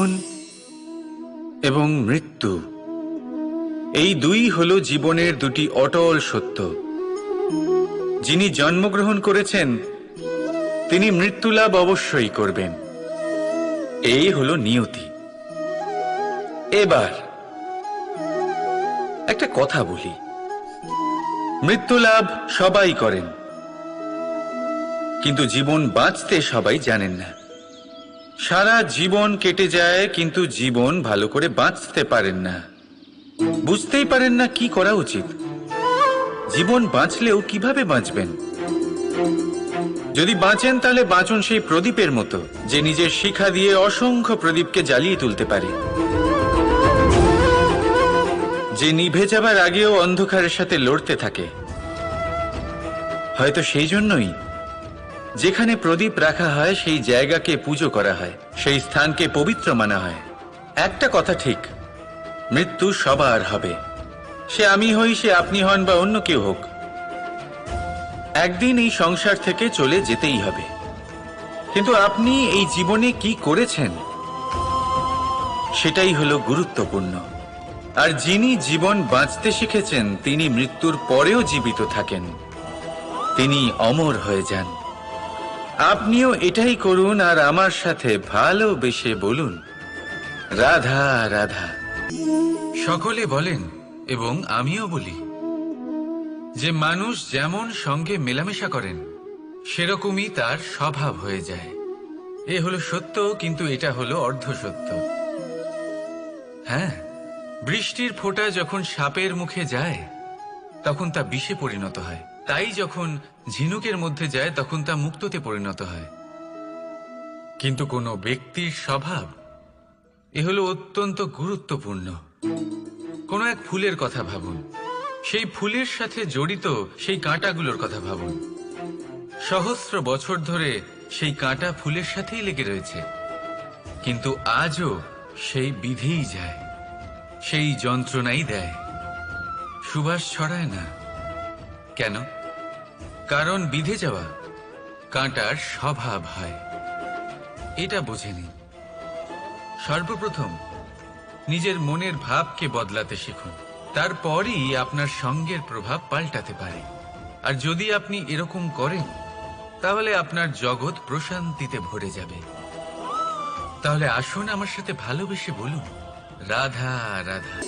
জীবন এবং মৃত্যু, এই দুই হল জীবনের দুটি অটল সত্য। যিনি জন্মগ্রহণ করেছেন তিনি মৃত্যুলাভ অবশ্যই করবেন, এই হল নিয়তি। এবার একটা কথা বলি, মৃত্যুলাভ সবাই করেন, কিন্তু জীবন বাঁচতে সবাই জানেন না। সারা জীবন কেটে যায় কিন্তু জীবন ভালো করে বাঁচতে পারেন না, বুঝতেই পারেন না কি করা উচিত। জীবন বাঁচলেও কিভাবে বাঁচবেন? যদি বাঁচেন তাহলে বাঁচুন সেই প্রদীপের মতো, যে নিজের শিখা দিয়ে অসংখ্য প্রদীপকে জ্বালিয়ে তুলতে পারে, যে নিভে যাবার আগেও অন্ধকারের সাথে লড়তে থাকে। হয়তো সেই জন্যই যেখানে প্রদীপ রাখা হয় সেই জায়গাকে পুজো করা হয়, সেই স্থানকে পবিত্র মানা হয়। একটা কথা ঠিক, মৃত্যু সবার হবে, সে আমি হই, সে আপনি হন বা অন্য কেউ হোক। একদিন এই সংসার থেকে চলে যেতেই হবে। কিন্তু আপনি এই জীবনে কি করেছেন সেটাই হলো গুরুত্বপূর্ণ। আর যিনি জীবন বাঁচতে শিখেছেন তিনি মৃত্যুর পরেও জীবিত থাকেন, তিনি অমর হয়ে যান। আপনিও এটাই করুন আর আমার সাথে ভালোবেসে বলুন, রাধা রাধা। সকলে বলেন এবং আমিও বলি যে মানুষ যেমন সঙ্গে মেলামেশা করেন সেরকমই তার স্বভাব হয়ে যায়। এ হলো সত্য, কিন্তু এটা হলো অর্ধ সত্য। হ্যাঁ, বৃষ্টির ফোঁটা যখন সাপের মুখে যায় তখন তা বিষে পরিণত হয়, তাই যখন ঝিনুকের মধ্যে যায় তখন তা মুক্তোতে পরিণত হয়। কিন্তু কোনো ব্যক্তির স্বভাব, এ হলো অত্যন্ত গুরুত্বপূর্ণ। কোনো এক ফুলের কথা ভাবুন, সেই ফুলের সাথে জড়িত সেই কাঁটাগুলোর কথা ভাবুন। সহস্র বছর ধরে সেই কাঁটা ফুলের সাথেই লেগে রয়েছে, কিন্তু আজও সেই বিধেই যায়, সেই যন্ত্রণাই দেয়, সুবাস ছড়ায় না। কেন? কারণ বিধে যাওয়া কাঁটার স্বভাব হয়। এটা বুঝে নিন। সর্বপ্রথম নিজের মনের ভাবকে বদলাতে শিখুন, তারপরই আপনার সঙ্গের প্রভাব পাল্টাতে পারে। আর যদি আপনি এরকম করেন তাহলে আপনার জগৎ প্রশান্তিতে ভরে যাবে। তাহলে আসুন আমার সাথে ভালোবেসে বলুন, রাধা রাধা।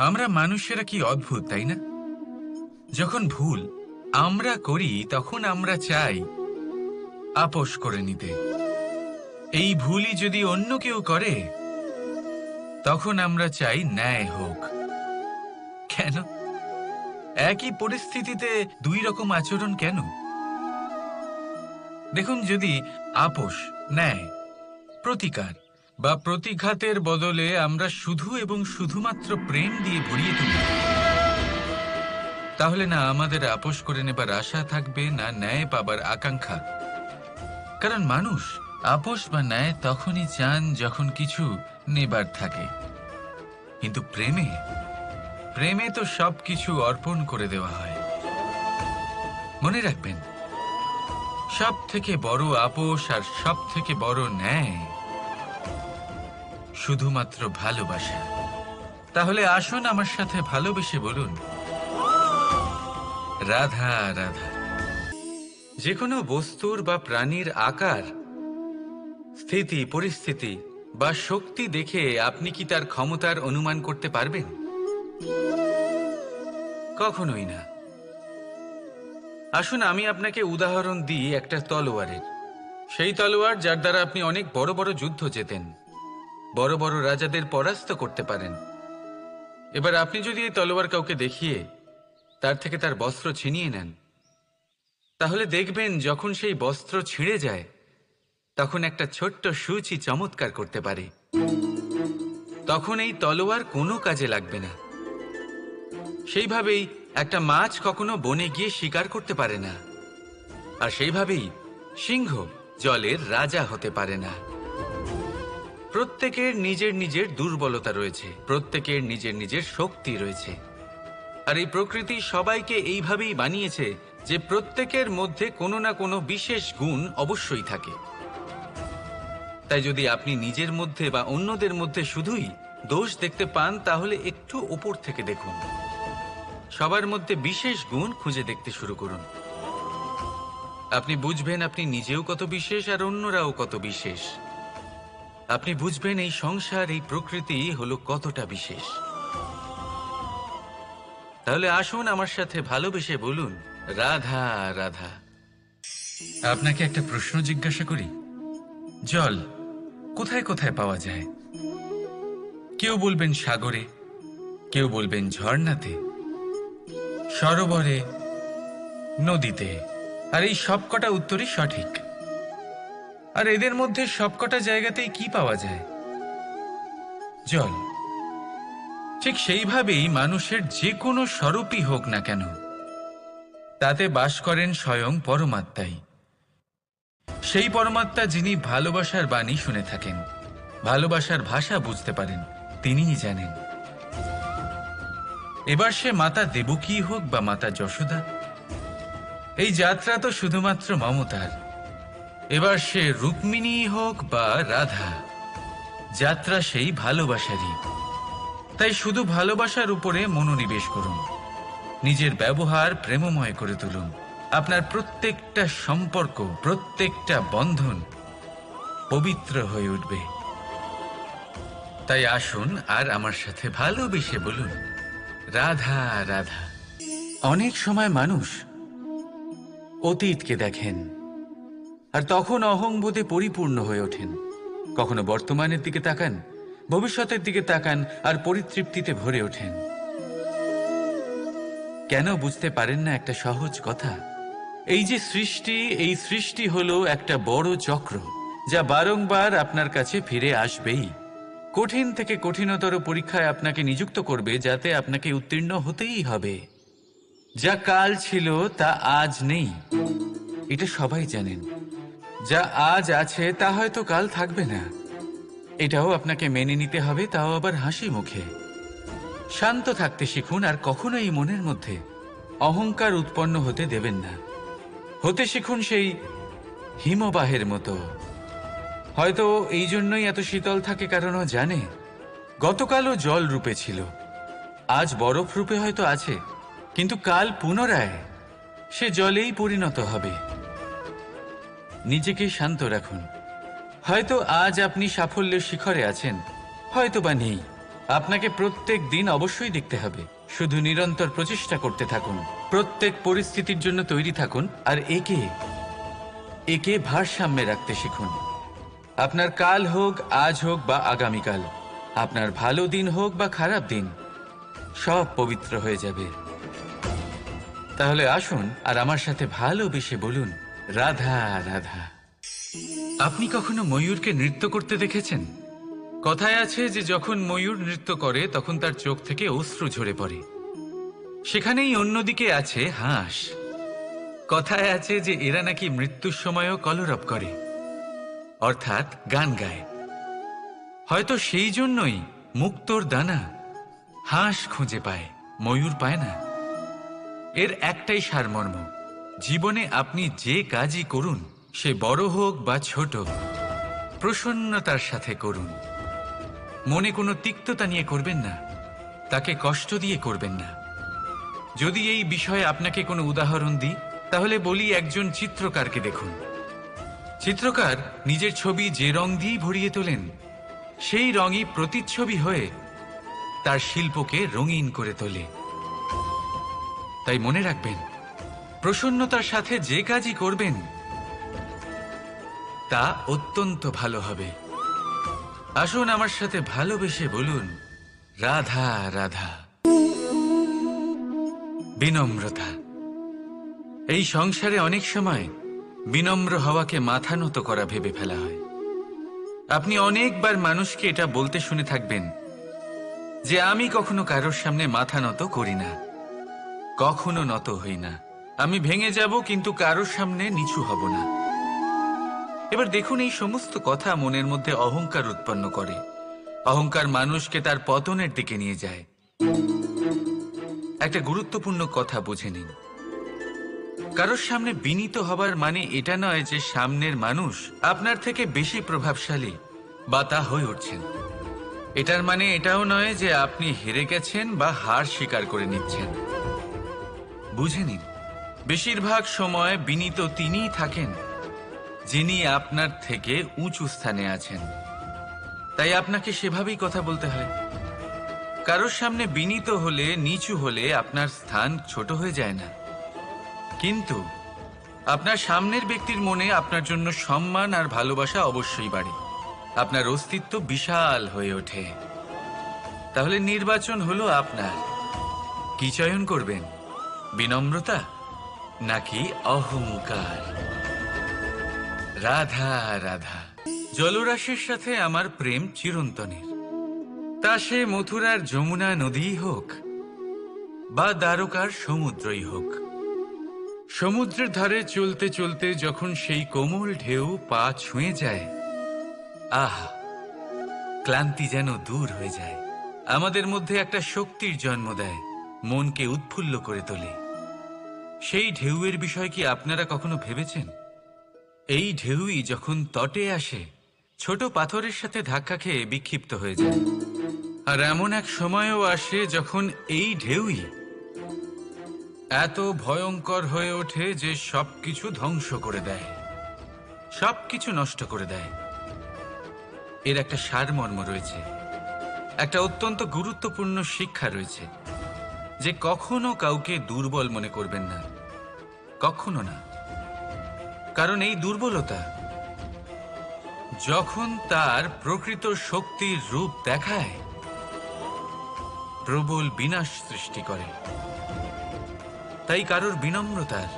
আমরা মানুষেরা কি অদ্ভুত, তাই না? যখন ভুল আমরা করি তখন আমরা চাই আপোষ করে নিতে। এই ভুলই যদি অন্য কেউ করে তখন আমরা চাই ন্যায় হোক। কেন? একই পরিস্থিতিতে দুই রকম আচরণ কেন? দেখুন, যদি আপোষ, ন্যায়, প্রতিকার বা প্রতিঘাতের বদলে আমরা শুধু এবং শুধুমাত্র প্রেম দিয়ে ভরিয়ে তুলি, তাহলে না আমাদের আপোষ করে নেবার আশা থাকবে, না ন্যায় পাবার আকাঙ্ক্ষা। কারণ মানুষ আপোষ বা ন্যায় তখনই চান যখন কিছু নেবার থাকে, কিন্তু প্রেমে তো সবকিছু অর্পণ করে দেওয়া হয়। মনে রাখবেন, সব থেকে বড় আপোষ আর সব থেকে বড় ন্যায় শুধুমাত্র ভালোবাসা। তাহলে আসুন আমার সাথে ভালোবেসে বলুন, রাধা রাধা। যে কোনো বস্তুর বা প্রাণীর আকার, স্থিতি, পরিস্থিতি বা শক্তি দেখে আপনি কি তার ক্ষমতার অনুমান করতে পারবেন? কখনোই না। আসুন আমি আপনাকে উদাহরণ দিই একটা তলোয়ারের। সেই তলোয়ার যার দ্বারা আপনি অনেক বড় বড় যুদ্ধ জেতেন, বড় বড় রাজাদের পরাস্ত করতে পারেন। এবার আপনি যদি এই তলোয়ার কাউকে দেখিয়ে তার থেকে তার বস্ত্র ছিনিয়ে নেন, তাহলে দেখবেন যখন সেই বস্ত্র ছিঁড়ে যায় তখন একটা ছোট্ট সূচি চমৎকার করতে পারে। তখন এই তলোয়ার কোনো কাজে লাগবে না। সেইভাবেই একটা মাছ কখনো বনে গিয়ে শিকার করতে পারে না, আর সেইভাবেই সিংহ জলের রাজা হতে পারে না। প্রত্যেকের নিজের নিজের দুর্বলতা রয়েছে, প্রত্যেকের নিজের নিজের শক্তি রয়েছে। আর এই প্রকৃতি সবাইকে এইভাবেই বানিয়েছে যে প্রত্যেকের মধ্যে কোনো না কোনো বিশেষ গুণ অবশ্যই থাকে। তাই যদি আপনি নিজের মধ্যে বা অন্যদের মধ্যে শুধুই দোষ দেখতে পান, তাহলে একটু ওপর থেকে দেখুন। সবার মধ্যে বিশেষ গুণ খুঁজে দেখতে শুরু করুন। আপনি বুঝবেন আপনি নিজেও কত বিশেষ আর অন্যরাও কত বিশেষ। আপনি বুঝবেন এই সংসার, এই প্রকৃতি হলো কতটা বিশেষ। তাহলে আসুন আমার সাথে ভালোবেসে বলুন, রাধা রাধা। আপনাকে একটা প্রশ্ন জিজ্ঞাসা করি, জল কোথায় কোথায় পাওয়া যায়? কেউ বলবেন সাগরে, কেউ বলবেন ঝর্ণাতে, সরোবরে, নদীতে। আর এই সবকটা উত্তরই সঠিক। আর এদের মধ্যে সবকটা জায়গাতেই কি পাওয়া যায়? জল। ঠিক সেইভাবেই মানুষের যে কোনো স্বরূপই হোক না কেন, তাতে বাস করেন স্বয়ং পরমাত্মাই। সেই পরমাত্মা যিনি ভালোবাসার বাণী শুনে থাকেন, ভালোবাসার ভাষা বুঝতে পারেন, তিনিই জানেন। এবার সে মাতা দেবকী হোক বা মাতা যশোদা, এই যাত্রা তো শুধুমাত্র মমতার। এবার সে রুক্মিণী হোক বা রাধা, যাত্রা সেই ভালোবাসারই। তাই শুধু ভালোবাসার উপরে মনোনিবেশ করুন, নিজের ব্যবহার প্রেমময় করে তুলুন। আপনার প্রত্যেকটা সম্পর্ক, প্রত্যেকটা বন্ধন পবিত্র হয়ে উঠবে। তাই আসুন আর আমার সাথে ভালোবেসে বলুন, রাধা রাধা। অনেক সময় মানুষ অতীতকে দেখেন আর তখন অহংবোধে পরিপূর্ণ হয়ে ওঠেন। কখনো বর্তমানের দিকে তাকান, ভবিষ্যতের দিকে তাকান আর পরিতৃপ্তিতে ভরে ওঠেন। কেন বুঝতে পারেন না একটা সহজ কথা? এই যে সৃষ্টি, এই সৃষ্টি হলো একটা বড় চক্র, যা বারংবার আপনার কাছে ফিরে আসবেই। কঠিন থেকে কঠিনতর পরীক্ষায় আপনাকে নিযুক্ত করবে, যাতে আপনাকে উত্তীর্ণ হতেই হবে। যা কাল ছিল তা আজ নেই, এটা সবাই জানেন। যা আজ আছে তা হয়তো কাল থাকবে না, এটাও আপনাকে মেনে নিতে হবে, তাও আবার হাসি মুখে। শান্ত থাকতে শিখুন আর কখনোই মনের মধ্যে অহংকার উৎপন্ন হতে দেবেন না। হতে শিখুন সেই হিমবাহের মতো। হয়তো এই জন্যই এত শীতল থাকে, কারণ ও জানে গতকালও জল রূপে ছিল, আজ বরফ রূপে হয়তো আছে, কিন্তু কাল পুনরায় সে জলেই পরিণত হবে। নিজেকে শান্ত রাখুন। হয়তো আজ আপনি সাফল্যের শিখরে আছেন, হয়তো বা নেই। আপনাকে প্রত্যেক দিন অবশ্যই দেখতে হবে। শুধু নিরন্তর প্রচেষ্টা করতে থাকুন, প্রত্যেক পরিস্থিতির জন্য তৈরি থাকুন, আর একে ভারসাম্যে রাখতে শিখুন। আপনার কাল হোক, আজ হোক বা আগামীকাল, আপনার ভালো দিন হোক বা খারাপ দিন, সব পবিত্র হয়ে যাবে। তাহলে আসুন আর আমার সাথে ভালোবেসে বলুন, রাধা রাধা। আপনি কখনো ময়ূরকে নৃত্য করতে দেখেছেন? কথায় আছে যে যখন ময়ূর নৃত্য করে তখন তার চোখ থেকে অশ্রু ঝরে পড়ে। সেখানেই অন্যদিকে আছে হাঁস। কথায় আছে যে এরা নাকি মৃত্যুর সময়ও কলরব করে, অর্থাৎ গান গায়। হয়তো সেই জন্যই মুক্তোর দানা হাঁস খুঁজে পায়, ময়ূর পায় না। এর একটাই সারমর্ম, জীবনে আপনি যে কাজই করুন, সে বড় হোক বা ছোট, প্রসন্নতার সাথে করুন। মনে কোনো তিক্ততা নিয়ে করবেন না, তাকে কষ্ট দিয়ে করবেন না। যদি এই বিষয়ে আপনাকে কোনো উদাহরণ দিই, তাহলে বলি, একজন চিত্রকারকে দেখুন। চিত্রকার নিজের ছবি যে রং দিয়েই ভরিয়ে তোলেন, সেই রঙই প্রতিচ্ছবি হয়ে তার শিল্পকে রঙিন করে তোলে। তাই মনে রাখবেন, প্রসন্নতার সাথে যে কাজই করবেন তা অত্যন্ত ভালো হবে। আসুন আমার সাথে ভালোবেসে বলুন, রাধা রাধা। বিনম্রতা। এই সংসারে অনেক সময় বিনম্র হওয়াকে মাথা নত করা ভেবে ফেলা হয়। আপনি অনেকবার মানুষকে এটা বলতে শুনে থাকবেন যে আমি কখনো কারোর সামনে মাথা নত করি না, কখনো নত হই না, আমি ভেঙে যাব কিন্তু কারোর সামনে নিচু হব না। এবার দেখুন, এই সমস্ত কথা মনের মধ্যে অহংকার উৎপন্ন করে। অহংকার মানুষকে তার পতনের দিকে নিয়ে যায়। একটা গুরুত্বপূর্ণ কথা বুঝে নিন, কারোর সামনে বিনীত হবার মানে এটা নয় যে সামনের মানুষ আপনার থেকে বেশি প্রভাবশালী বা তা হয়ে উঠছেন। এটার মানে এটাও নয় যে আপনি হেরে গেছেন বা হার স্বীকার করে নিচ্ছেন। বুঝে নিন, বেশিরভাগ সময় বিনীত তিনিই থাকেন যিনি আপনার থেকে উঁচু স্থানে আছেন। তাই আপনাকে সেভাবেই কথা বলতে হয়। কারোর সামনে বিনীত হলে, নিচু হলে আপনার স্থান ছোট হয়ে যায় না, কিন্তু আপনার সামনের ব্যক্তির মনে আপনার জন্য সম্মান আর ভালোবাসা অবশ্যই বাড়ে। আপনার অস্তিত্ব বিশাল হয়ে ওঠে। তাহলে নির্বাচন হলো আপনার। কি চয়ন করবেন? বিনম্রতা নাকি অহংকার? রাধা রাধা। জলরাশির সাথে আমার প্রেম চিরন্তনের। তা সে মথুরার যমুনা নদীই হোক বা দ্বারকার সমুদ্রই হোক। সমুদ্রের ধারে চলতে চলতে যখন সেই কোমল ঢেউ পা ছুঁয়ে যায়, আহা, ক্লান্তি যেন দূর হয়ে যায়। আমাদের মধ্যে একটা শক্তির জন্ম দেয়, মনকে উৎফুল্ল করে তোলে। সেই ঢেউয়ের বিষয় কি আপনারা কখনো ভেবেছেন? এই ঢেউই যখন তটে আসে, ছোট পাথরের সাথে ধাক্কা খেয়ে বিক্ষিপ্ত হয়ে যায়। আর এমন এক সময়ও আসে যখন এই ঢেউই এত ভয়ঙ্কর হয়ে ওঠে যে সবকিছু ধ্বংস করে দেয়, সবকিছু নষ্ট করে দেয়। এর একটা সারমর্ম রয়েছে, একটা অত্যন্ত গুরুত্বপূর্ণ শিক্ষা রয়েছে, যে কখনো কাউকে দুর্বল মনে করবেন না, কখনো না। কারণ এই দুর্বলতা যখন তার প্রকৃত শক্তির রূপ দেখায়, প্রবল বিনাশ সৃষ্টি করে। তাই কারোর বিনম্রতার,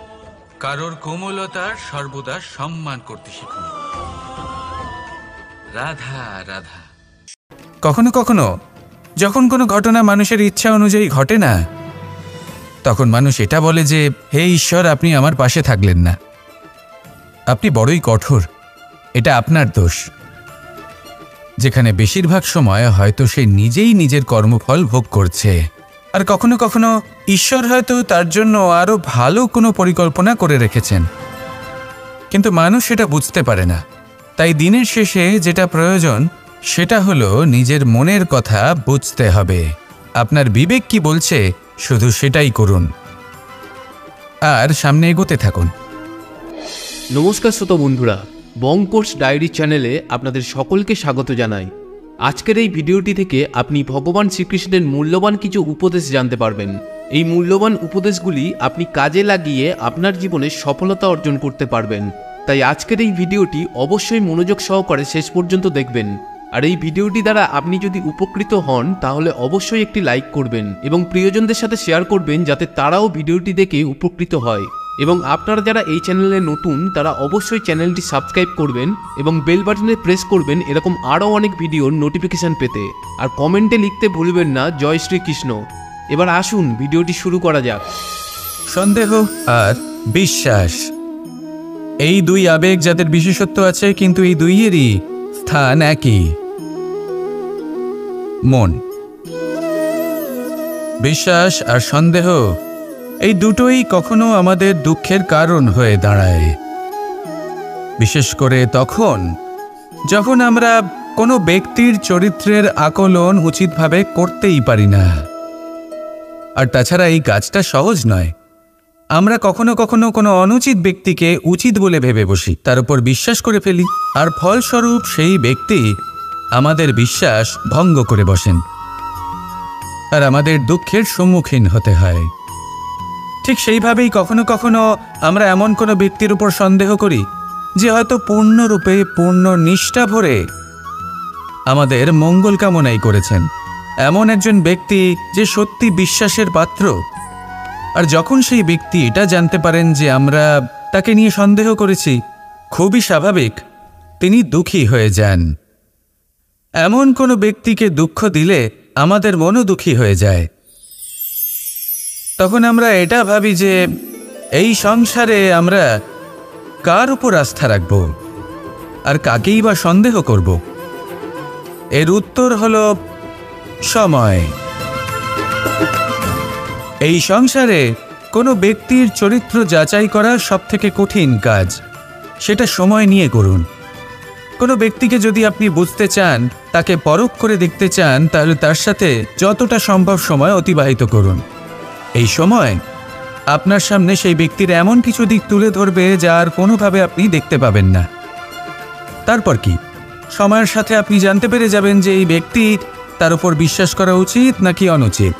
কারোর কোমলতার সর্বদা সম্মান করতে শিখুন। রাধা রাধা। কখনো কখনো যখন কোনো ঘটনা মানুষের ইচ্ছা অনুযায়ী ঘটে না, তখন মানুষ এটা বলে যে, হে ঈশ্বর, আপনি আমার পাশে থাকলেন না, আপনি বড়ই কঠোর, এটা আপনার দোষ। যেখানে বেশিরভাগ সময় হয়তো সে নিজেই নিজের কর্মফল ভোগ করছে। আর কখনো কখনো ঈশ্বর হয়তো তার জন্য আরো ভালো কোনো পরিকল্পনা করে রেখেছেন, কিন্তু মানুষ সেটা বুঝতে পারে না। তাই দিনের শেষে যেটা প্রয়োজন সেটা হলো নিজের মনের কথা বুঝতে হবে। আপনার বিবেক কি বলছে শুধু সেটাই করুন আর সামনে এগোতে থাকুন। নমস্কার শ্রোতা বন্ধুরা, বঙ্কোর্স ডায়েরি চ্যানেলে আপনাদের সকলকে স্বাগত জানাই। আজকের এই ভিডিওটি থেকে আপনি ভগবান শ্রীকৃষ্ণের মূল্যবান কিছু উপদেশ জানতে পারবেন। এই মূল্যবান উপদেশগুলি আপনি কাজে লাগিয়ে আপনার জীবনে সফলতা অর্জন করতে পারবেন। তাই আজকের এই ভিডিওটি অবশ্যই মনোযোগ সহকারে শেষ পর্যন্ত দেখবেন। আর এই ভিডিওটি দ্বারা আপনি যদি উপকৃত হন তাহলে অবশ্যই একটি লাইক করবেন এবং প্রিয়জনদের সাথে শেয়ার করবেন, যাতে তারাও ভিডিওটি দেখে উপকৃত হয়। এবং আপনারা যারা এই চ্যানেলে নতুন তারা অবশ্যই চ্যানেলটি সাবস্ক্রাইব করবেন এবং বেল বাটনে প্রেস করবেন এরকম আরও অনেক ভিডিওর নোটিফিকেশান পেতে। আর কমেন্টে লিখতে ভুলবেন না জয় শ্রীকৃষ্ণ। এবার আসুন ভিডিওটি শুরু করা যাক। সন্দেহ আর বিশ্বাস, এই দুই আবেগ যাদের বিশেষত্ব আছে, কিন্তু এই দুইয়েরই স্থান একই, মন। বিশ্বাস আর সন্দেহ এই দুটোই কখনো আমাদের দুঃখের কারণ হয়ে দাঁড়ায়, বিশেষ করে তখন যখন আমরা কোনো ব্যক্তির চরিত্রের আকলন উচিতভাবে করতেই পারি না। আর তাছাড়া এই কাজটা সহজ নয়। আমরা কখনো কখনো কোনো অনুচিত ব্যক্তিকে উচিত বলে ভেবে বসি, তার উপর বিশ্বাস করে ফেলি, আর ফলস্বরূপ সেই ব্যক্তি আমাদের বিশ্বাস ভঙ্গ করে বসেন আর আমাদের দুঃখের সম্মুখীন হতে হয়। ঠিক সেইভাবেই কখনো কখনো আমরা এমন কোনো ব্যক্তির উপর সন্দেহ করি যে হয়তো পূর্ণরূপে পূর্ণ নিষ্ঠা ভরে আমাদের মঙ্গল কামনাই করেছেন। এমন একজন ব্যক্তি যে সত্যি বিশ্বাসের পাত্র, আর যখন সেই ব্যক্তি এটা জানতে পারেন যে আমরা তাকে নিয়ে সন্দেহ করেছি, খুবই স্বাভাবিক তিনি দুঃখী হয়ে যান। এমন কোনো ব্যক্তিকে দুঃখ দিলে আমাদের মনও দুঃখী হয়ে যায়। তখন আমরা এটা ভাবি যে এই সংসারে আমরা কার উপর আস্থা রাখব আর কাকেই বা সন্দেহ করব? এর উত্তর হলো সময়। এই সংসারে কোনো ব্যক্তির চরিত্র যাচাই করা সবথেকে কঠিন কাজ। সেটা সময় নিয়ে করুন। কোনো ব্যক্তিকে যদি আপনি বুঝতে চান, তাকে পরখ করে দেখতে চান, তাহলে তার সাথে যতটা সম্ভব সময় অতিবাহিত করুন। এই সময় আপনার সামনে সেই ব্যক্তির এমন কিছু দিক তুলে ধরবে যা আর কোনোভাবে আপনি দেখতে পাবেন না। তারপর কি, সময়ের সাথে আপনি জানতে পেরে যাবেন যে এই ব্যক্তির তার উপর বিশ্বাস করা উচিত নাকি অনুচিত।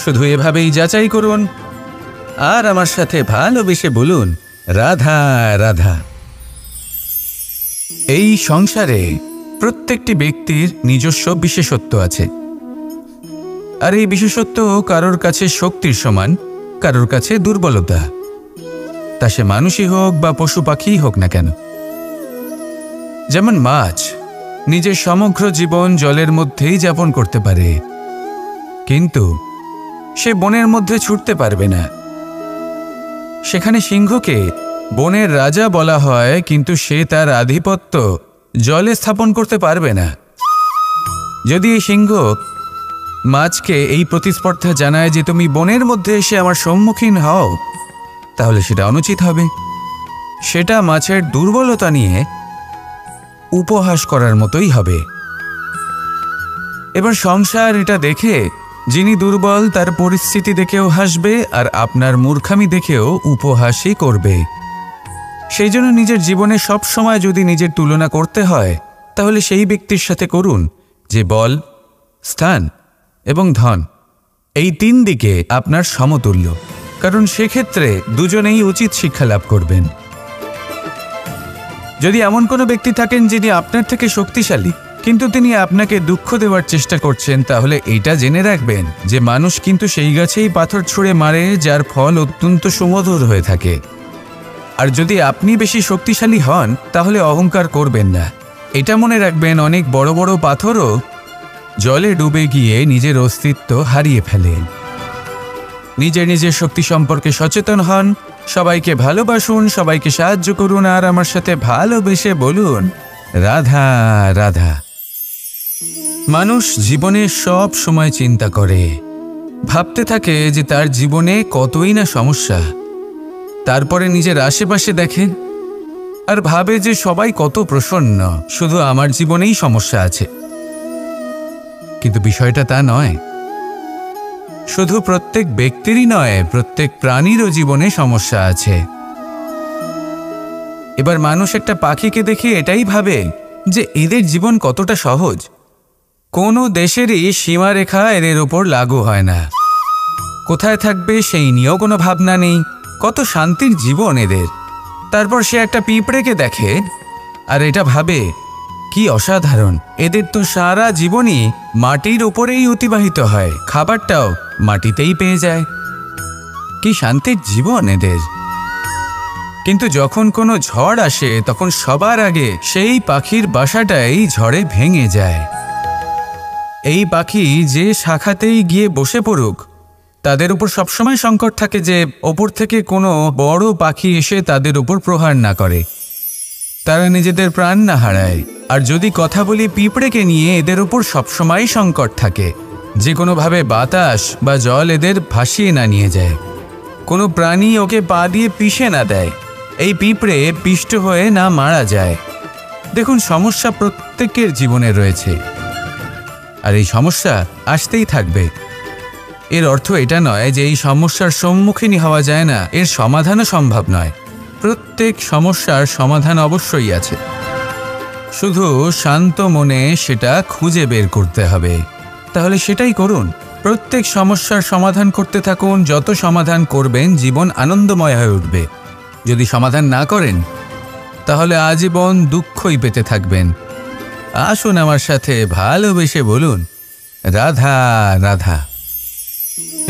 শুধু এভাবেই যাচাই করুন আর আমার সাথে ভালোবেসে বলুন, রাধা রাধা। এই সংসারে প্রত্যেকটি ব্যক্তির নিজস্ব বিশেষত্ব আছে, আর এই বিশেষত্ব কারোর কাছে শক্তির সমান, কারোর কাছে দুর্বলতা। তা সে মানুষই হোক বা পশু পাখিই হোক না কেন। যেমন মাছ নিজের সমগ্র জীবন জলের মধ্যেই যাপন করতে পারে, কিন্তু সে বনের মধ্যে ছুটতে পারবে না। সেখানে সিংহকে বনের রাজা বলা হয়, কিন্তু সে তার আধিপত্য জলে স্থাপন করতে পারবে না। যদি এই সিংহ মাছকে এই প্রতিস্পর্ধা জানায় যে তুমি বনের মধ্যে এসে আমার সম্মুখীন হও, তাহলে সেটা অনুচিত হবে। সেটা মাছের দুর্বলতা নিয়ে উপহাস করার মতোই হবে। এবার সংসার এটা দেখে যিনি দুর্বল তার পরিস্থিতি দেখেও হাসবে, আর আপনার মূর্খামি দেখেও উপহাসই করবে। সেই জন্য নিজের জীবনে সব সময় যদি নিজের তুলনা করতে হয়, তাহলে সেই ব্যক্তির সাথে করুন যে বল, স্থান এবং ধন এই তিন দিকে আপনার সমতুল্য, কারণ সেক্ষেত্রে দুজনেই উচিত শিক্ষা লাভ করবেন। যদি এমন কোনো ব্যক্তি থাকেন যিনি আপনার থেকে শক্তিশালী, কিন্তু তিনি আপনাকে দুঃখ দেওয়ার চেষ্টা করছেন, তাহলে এইটা জেনে রাখবেন যে মানুষ কিন্তু সেই গাছেই পাথর ছুঁড়ে মারে যার ফল অত্যন্ত সুমধুর হয়ে থাকে। আর যদি আপনি বেশি শক্তিশালী হন, তাহলে অহংকার করবেন না। এটা মনে রাখবেন, অনেক বড় বড় পাথরও জলে ডুবে গিয়ে নিজের অস্তিত্ব হারিয়ে ফেলে। নিজের শক্তি সম্পর্কে সচেতন হন, সবাইকে ভালোবাসুন, সবাইকে সাহায্য করুন, আর আমার সাথে ভালোবেসে বলুন, রাধা রাধা। মানুষ জীবনে সব সময় চিন্তা করে, ভাবতে থাকে যে তার জীবনে কতই না সমস্যা। তারপরে নিজের আশেপাশে দেখে আর ভাবে যে সবাই কত প্রসন্ন, শুধু আমার জীবনেই সমস্যা আছে। কিন্তু বিষয়টা তা নয়। শুধু প্রত্যেক ব্যক্তিরই নয়, প্রত্যেক প্রাণীরও জীবনে সমস্যা আছে। এবার মানুষ একটা পাখিকে দেখে এটাই ভাবে যে এদের জীবন কতটা সহজ। কোনো দেশেরই সীমারেখা এদের ওপর লাগু হয় না। কোথায় থাকবে সেই নিয়েও কোনো ভাবনা নেই, কত শান্তির জীবন এদের। তারপর সে একটা পিঁপড়েকে দেখে আর এটা ভাবে, কি অসাধারণ, এদের তো সারা জীবনই মাটির উপরেই অতিবাহিত হয়, খাবারটাও মাটিতেই পেয়ে যায়, কি শান্তির জীবন এদের। কিন্তু যখন কোনো ঝড় আসে, তখন সবার আগে সেই পাখির বাসাটাই ঝড়ে ভেঙে যায়। এই পাখি যে শাখাতেই গিয়ে বসে পড়ুক, তাদের উপর সবসময় সংকট থাকে যে ওপর থেকে কোনো বড় পাখি এসে তাদের উপর প্রহার না করে, তারা নিজেদের প্রাণ না হারায়। আর যদি কথা বলি পিঁপড়েকে নিয়ে, এদের উপর সবসময় সংকট থাকে যে কোনোভাবে বাতাস বা জল এদের ভাসিয়ে না নিয়ে যায়, কোনো প্রাণী ওকে পা দিয়ে পিষে না দেয়, এই পিঁপড়ে পিষ্ট হয়ে না মারা যায়। দেখুন, সমস্যা প্রত্যেকের জীবনে রয়েছে, আর এই সমস্যা আসতেই থাকবে। এর অর্থ এটা নয় যে এই সমস্যার সম্মুখীনই হওয়া যায় না, এর সমাধানও সম্ভব নয়। প্রত্যেক সমস্যার সমাধান অবশ্যই আছে, শুধু শান্ত মনে সেটা খুঁজে বের করতে হবে। তাহলে সেটাই করুন, প্রত্যেক সমস্যার সমাধান করতে থাকুন। যত সমাধান করবেন জীবন আনন্দময় হয়ে উঠবে। যদি সমাধান না করেন, তাহলে আজীবন দুঃখই পেতে থাকবেন। আসুন আমার সাথে ভালোবেসে বলুন, রাধা রাধা।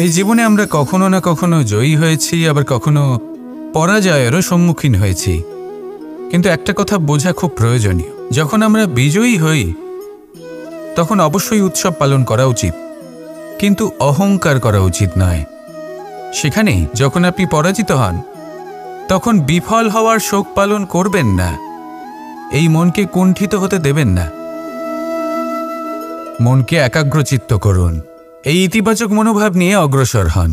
এই জীবনে আমরা কখনো না কখনো জয়ী হয়েছি, আবার কখনো পরাজয়েরও সম্মুখীন হয়েছি। কিন্তু একটা কথা বোঝা খুব প্রয়োজনীয়, যখন আমরা বিজয়ী হই তখন অবশ্যই উৎসব পালন করা উচিত, কিন্তু অহংকার করা উচিত নয়। সেখানে যখন আপনি পরাজিত হন, তখন বিফল হওয়ার শোক পালন করবেন না। এই মনকে কুণ্ঠিত হতে দেবেন না, মনকে একাগ্রচিত্ত করুন। এই ইতিবাচক মনোভাব নিয়ে অগ্রসর হন।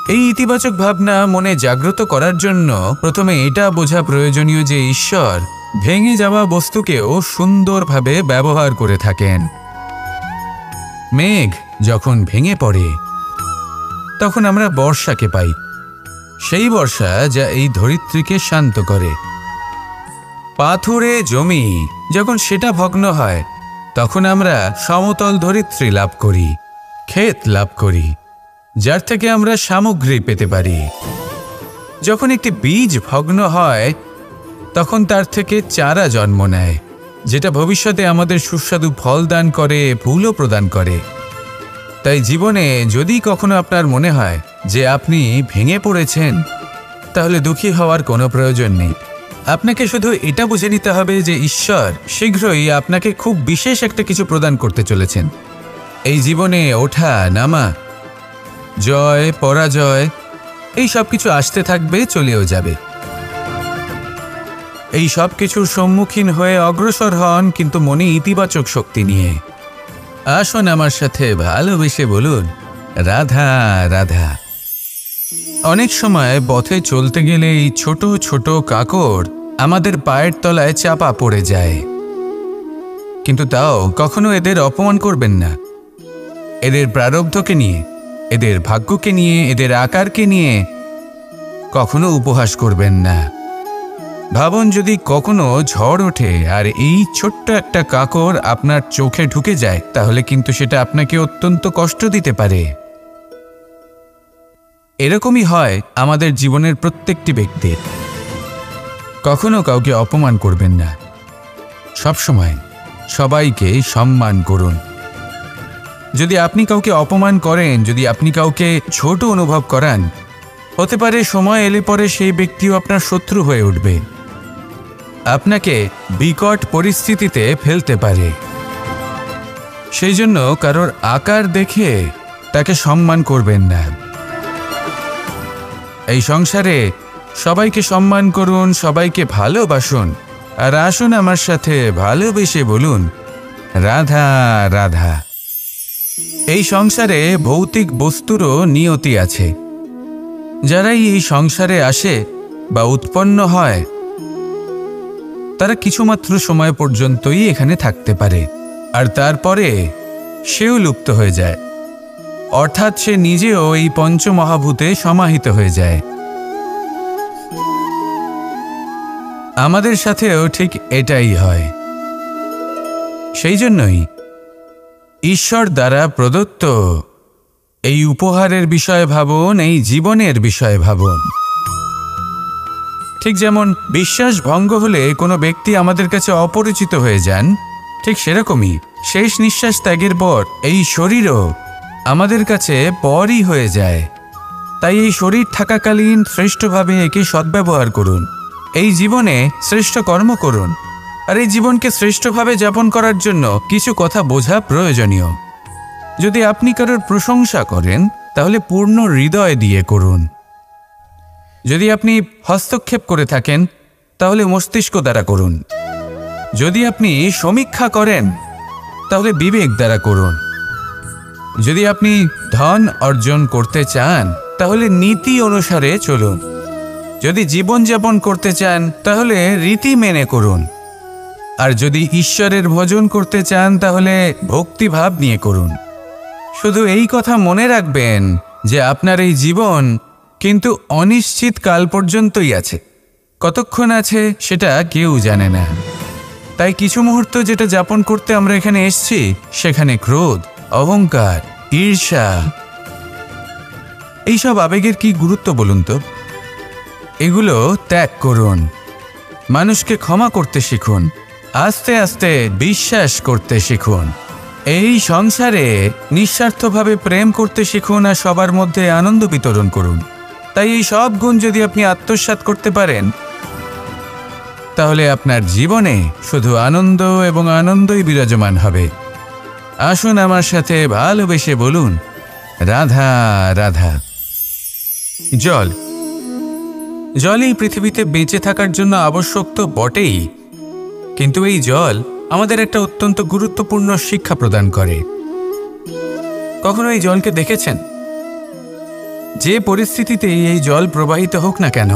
এই ইতিবাচক ভাবনা মনে জাগ্রত করার জন্য প্রথমে এটা বোঝা প্রয়োজনীয় যে ঈশ্বর ভেঙে যাওয়া বস্তুকেও সুন্দরভাবে ব্যবহার করে থাকেন। মেঘ যখন ভেঙে পড়ে তখন আমরা বর্ষাকে পাই, সেই বর্ষা যা এই ধরিত্রীকে শান্ত করে। পাথুরে জমি যখন সেটা ভগ্ন হয় তখন আমরা সমতল ধরিত্রী লাভ করি, ক্ষেত লাভ করি, যার থেকে আমরা সামগ্রী পেতে পারি। যখন একটি বীজ ভগ্ন হয় তখন তার থেকে চারা জন্ম নেয়, যেটা ভবিষ্যতে আমাদের সুস্বাদু ফল দান করে, ফুলও প্রদান করে। তাই জীবনে যদি কখনো আপনার মনে হয় যে আপনি ভেঙে পড়েছেন, তাহলে দুঃখী হওয়ার কোনো প্রয়োজন নেই। আপনাকে শুধু এটা বুঝে নিতে হবে যে ঈশ্বর শীঘ্রই আপনাকে খুব বিশেষ একটা কিছু প্রদান করতে চলেছেন। এই জীবনে ওঠা নামা, জয় পরাজয়, এই সব কিছু আসতে থাকবে, চলেও যাবে। এই সব কিছুর সম্মুখীন হয়ে অগ্রসর হন, কিন্তু মনে ইতিবাচক শক্তি নিয়ে। আসুন আমার সাথে ভালোবেসে বলুন, রাধা রাধা। অনেক সময় পথে চলতে গেলে এই ছোট ছোট কাকড় আমাদের পায়ের তলায় চাপা পড়ে যায়, কিন্তু তাও কখনো এদের অপমান করবেন না। এদের প্রারব্ধকে নিয়ে, এদের ভাগ্যকে নিয়ে, এদের আকারকে নিয়ে কখনো উপহাস করবেন না। ভাবুন, যদি কখনো ঝড় ওঠে আর এই ছোট্ট একটা কাকড় আপনার চোখে ঢুকে যায়, তাহলে কিন্তু সেটা আপনাকে অত্যন্ত কষ্ট দিতে পারে। এরকমই হয় আমাদের জীবনের প্রত্যেকটি ব্যক্তির। কখনো কাউকে অপমান করবেন না, সবসময় সবাইকে সম্মান করুন। যদি আপনি কাউকে অপমান করেন, যদি আপনি কাউকে ছোট অনুভব করান, হতে পারে সময় এলে পরে সেই ব্যক্তিও আপনার শত্রু হয়ে উঠবে, আপনাকে বিকট পরিস্থিতিতে ফেলতে পারে। সেই জন্য কারোর আকার দেখে তাকে সম্মান করবেন না। এই সংসারে সবাইকে সম্মান করুন, সবাইকে ভালোবাসুন, আর আসুন আমার সাথে ভালোবেসে বলুন, রাধা রাধা। এই সংসারে ভৌতিক বস্তুরও নিয়তি আছে। যারাই এই সংসারে আসে বা উৎপন্ন হয়, তারা কিছুমাত্র সময় পর্যন্তই এখানে থাকতে পারে, আর তারপরে সেও লুপ্ত হয়ে যায়, অর্থাৎ সে নিজেও এই পঞ্চমহাভূতে সমাহিত হয়ে যায়। আমাদের সাথেও ঠিক এটাই হয়। সেই জন্যই ঈশ্বর দ্বারা প্রদত্ত এই উপহারের বিষয়ে ভাবুন, এই জীবনের বিষয়ে ভাবুন। ঠিক যেমন বিশ্বাস ভঙ্গ হলে কোনো ব্যক্তি আমাদের কাছে অপরিচিত হয়ে যান, ঠিক সেরকমই শেষ নিঃশ্বাস ত্যাগের পর এই শরীরও আমাদের কাছে পরই হয়ে যায়। তাই এই শরীর থাকাকালীন শ্রেষ্ঠভাবে একে সদ্ব্যবহার করুন, এই জীবনে শ্রেষ্ঠ কর্ম করুন। আর এই জীবনকে শ্রেষ্ঠভাবে যাপন করার জন্য কিছু কথা বোঝা প্রয়োজনীয়। যদি আপনি কারোর প্রশংসা করেন, তাহলে পূর্ণ হৃদয় দিয়ে করুন। যদি আপনি হস্তক্ষেপ করে থাকেন, তাহলে মস্তিষ্ক দ্বারা করুন। যদি আপনি সমীক্ষা করেন, তাহলে বিবেক দ্বারা করুন। যদি আপনি ধন অর্জন করতে চান, তাহলে নীতি অনুসারে চলুন। যদি জীবনযাপন করতে চান, তাহলে রীতি মেনে করুন। আর যদি ঈশ্বরের ভজন করতে চান, তাহলে ভক্তিভাব নিয়ে করুন। শুধু এই কথা মনে রাখবেন যে আপনার এই জীবন কিন্তু অনিশ্চিত কাল পর্যন্তই আছে। কতক্ষণ আছে সেটা কেউ জানে না। তাই কিছু মুহূর্ত যেটা যাপন করতে আমরা এখানে এসেছি, সেখানে ক্রোধ, অহংকার, ঈর্ষা, এইসব আবেগের কি গুরুত্ব বলুন তো? এগুলো ত্যাগ করুন। মানুষকে ক্ষমা করতে শিখুন, আস্তে আস্তে বিশ্বাস করতে শিখুন। এই সংসারে নিঃস্বার্থভাবে প্রেম করতে শিখুন, আর সবার মধ্যে আনন্দ বিতরণ করুন। তাই এই সব গুণ যদি আপনি আত্মসাৎ করতে পারেন, তাহলে আপনার জীবনে শুধু আনন্দ এবং আনন্দই বিরাজমান হবে। আসুন আমার সাথে ভালোবেসে বলুন, রাধা রাধা। জল, জল এই পৃথিবীতে বেঁচে থাকার জন্য আবশ্যক তো বটেই, কিন্তু এই জল আমাদের একটা অত্যন্ত গুরুত্বপূর্ণ শিক্ষা প্রদান করে। কখনো এই জলকে দেখেছেন? যে পরিস্থিতিতেই এই জল প্রবাহিত হোক না কেন,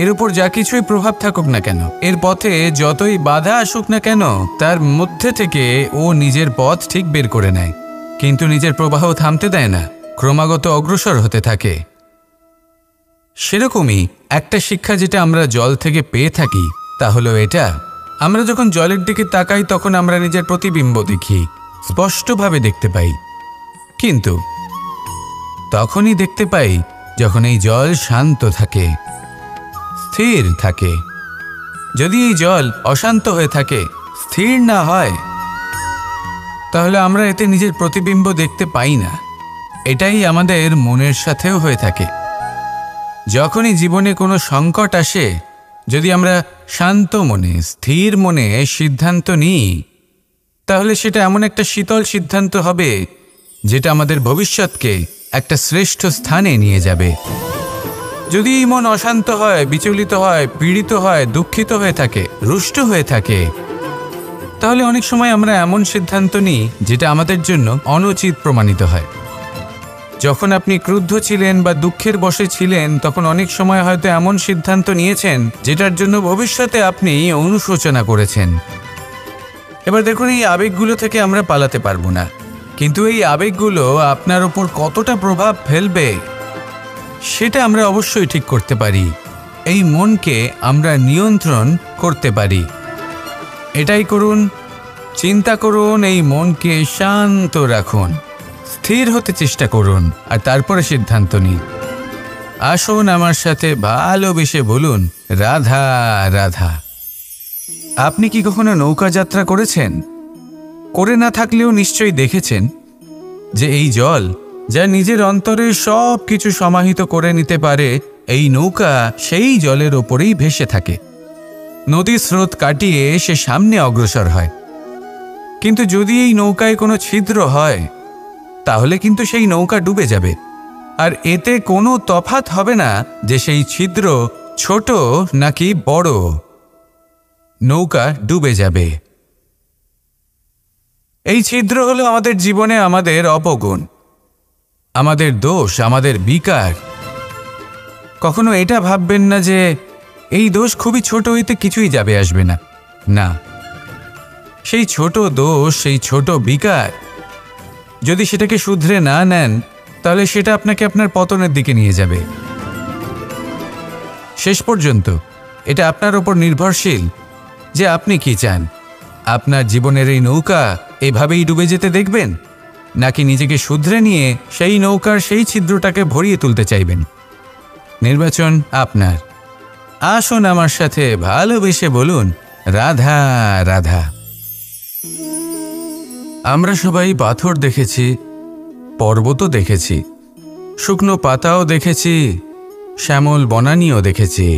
এর উপর যা কিছুই প্রভাব থাকুক না কেন, এর পথে যতই বাধা আসুক না কেন, তার মধ্যে থেকে ও নিজের পথ ঠিক বের করে নেয়, কিন্তু নিজের প্রবাহ থামতে দেয় না, ক্রমাগত অগ্রসর হতে থাকে। সেরকমই একটা শিক্ষা যেটা আমরা জল থেকে পেয়ে থাকি তা হলো এটা, আমরা যখন জলের দিকে তাকাই তখন আমরা নিজের প্রতিবিম্ব দেখি, স্পষ্টভাবে দেখতে পাই, কিন্তু তখনই দেখতে পাই যখন এই জল শান্ত থাকে, স্থির থাকে। যদি এই জল অশান্ত হয়ে থাকে, স্থির না হয়, তাহলে আমরা এতে নিজের প্রতিবিম্ব দেখতে পাই না। এটাই আমাদের মনের সাথেও হয়ে থাকে। যখনই জীবনে কোনো সংকট আসে, যদি আমরা শান্ত মনে, স্থির মনে সিদ্ধান্ত নিই, তাহলে সেটা এমন একটা শীতল সিদ্ধান্ত হবে যেটা আমাদের ভবিষ্যৎকে একটা শ্রেষ্ঠ স্থানে নিয়ে যাবে। যদি এই মন অশান্ত হয়, বিচলিত হয়, পীড়িত হয়, দুঃখিত হয়ে থাকে, রুষ্ট হয়ে থাকে, তাহলে অনেক সময় আমরা এমন সিদ্ধান্ত নিই যেটা আমাদের জন্য অনুচিত প্রমাণিত হয়। যখন আপনি ক্রুদ্ধ ছিলেন বা দুঃখের বশে ছিলেন, তখন অনেক সময় হয়তো এমন সিদ্ধান্ত নিয়েছেন যেটার জন্য ভবিষ্যতে আপনি অনুশোচনা করেছেন। এবার দেখুন, এই আবেগগুলো থেকে আমরা পালাতে পারবো না, কিন্তু এই আবেগগুলো আপনার ওপর কতটা প্রভাব ফেলবে সেটা আমরা অবশ্যই ঠিক করতে পারি। এই মনকে আমরা নিয়ন্ত্রণ করতে পারি। এটাই করুন, চিন্তা করুন, এই মনকে শান্ত রাখুন, স্থির হতে চেষ্টা করুন, আর তারপরে সিদ্ধান্ত নিন। আসুন আমার সাথে ভালোবেসে বলুন, রাধা রাধা। আপনি কি কখনো নৌকা যাত্রা করেছেন? করে না থাকলেও নিশ্চয়ই দেখেছেন যে এই জল যা নিজের অন্তরে সব কিছু সমাহিত করে নিতে পারে, এই নৌকা সেই জলের ওপরেই ভেসে থাকে। নদীর স্রোত কাটিয়ে সে সামনে অগ্রসর হয়। কিন্তু যদি এই নৌকায় কোনো ছিদ্র হয়, তাহলে কিন্তু সেই নৌকা ডুবে যাবে, আর এতে কোনো তফাৎ হবে না যে সেই ছিদ্র ছোট নাকি বড়, নৌকা ডুবে যাবে। এই ছিদ্র হলো আমাদের জীবনে আমাদের অপগুণ, আমাদের দোষ, আমাদের বিকার। কখনো এটা ভাববেন না যে এই দোষ খুবই ছোট, এতে কিছুই যাবে আসবে না। না, সেই ছোট দোষ, সেই ছোট বিকার, যদি সেটাকে শুধরে না নেন, তাহলে সেটা আপনাকে আপনার পতনের দিকে নিয়ে যাবে। শেষ পর্যন্ত এটা আপনার ওপর নির্ভরশীল যে আপনি কি চান। আপনার জীবনের এই নৌকা এভাবেই ডুবে যেতে দেখবেন, নাকি নিজেকে শুধরে নিয়ে সেই নৌকার সেই ছিদ্রটাকে ভরিয়ে তুলতে চাইবেন? নির্বাচন আপনার। আসুন আমার সাথে ভালোবেসে বলুন, রাধা রাধা। আমরা সবাই পাথর দেখেছি, পর্বতও দেখেছি, শুকনো পাতাও দেখেছি, শ্যামল বনানীও দেখেছি।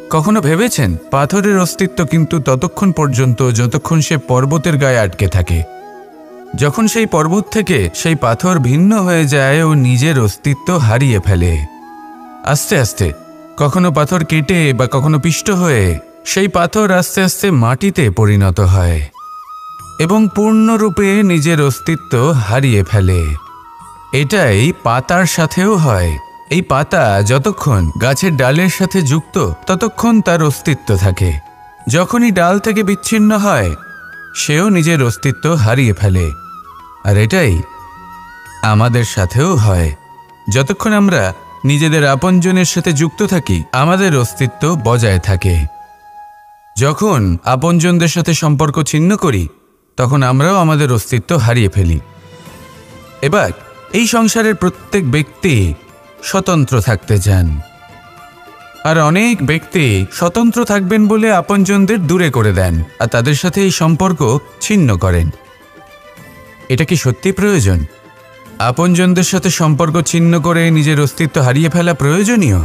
কখনো ভেবেছেন পাথরের অস্তিত্ব কিন্তু ততক্ষণ পর্যন্ত যতক্ষণ সে পর্বতের গায়ে আটকে থাকে। যখন সেই পর্বত থেকে সেই পাথর ভিন্ন হয়ে যায় ও নিজের অস্তিত্ব হারিয়ে ফেলে, আস্তে আস্তে কখনো পাথর কেটে বা কখনো পিষ্ট হয়ে সেই পাথর আস্তে আস্তে মাটিতে পরিণত হয় এবং পূর্ণরূপে নিজের অস্তিত্ব হারিয়ে ফেলে। এটাই পাতার সাথেও হয়। এই পাতা যতক্ষণ গাছের ডালের সাথে যুক্ত ততক্ষণ তার অস্তিত্ব থাকে। যখনই ডাল থেকে বিচ্ছিন্ন হয়, সেও নিজের অস্তিত্ব হারিয়ে ফেলে। আর এটাই আমাদের সাথেও হয়। যতক্ষণ আমরা নিজেদের আপনজনের সাথে যুক্ত থাকি, আমাদের অস্তিত্ব বজায় থাকে। যখন আপনজনদের সাথে সম্পর্ক ছিন্ন করি, তখন আমরাও আমাদের অস্তিত্ব হারিয়ে ফেলি। এবার এই সংসারের প্রত্যেক ব্যক্তি স্বতন্ত্র থাকতে চান, আর অনেক ব্যক্তি স্বতন্ত্র থাকবেন বলে আপনজনদের দূরে করে দেন আর তাদের সাথে এই সম্পর্ক ছিন্ন করেন। এটা কি সত্যি প্রয়োজন? আপনজনদের সাথে সম্পর্ক ছিন্ন করে নিজের অস্তিত্ব হারিয়ে ফেলা প্রয়োজনীয়,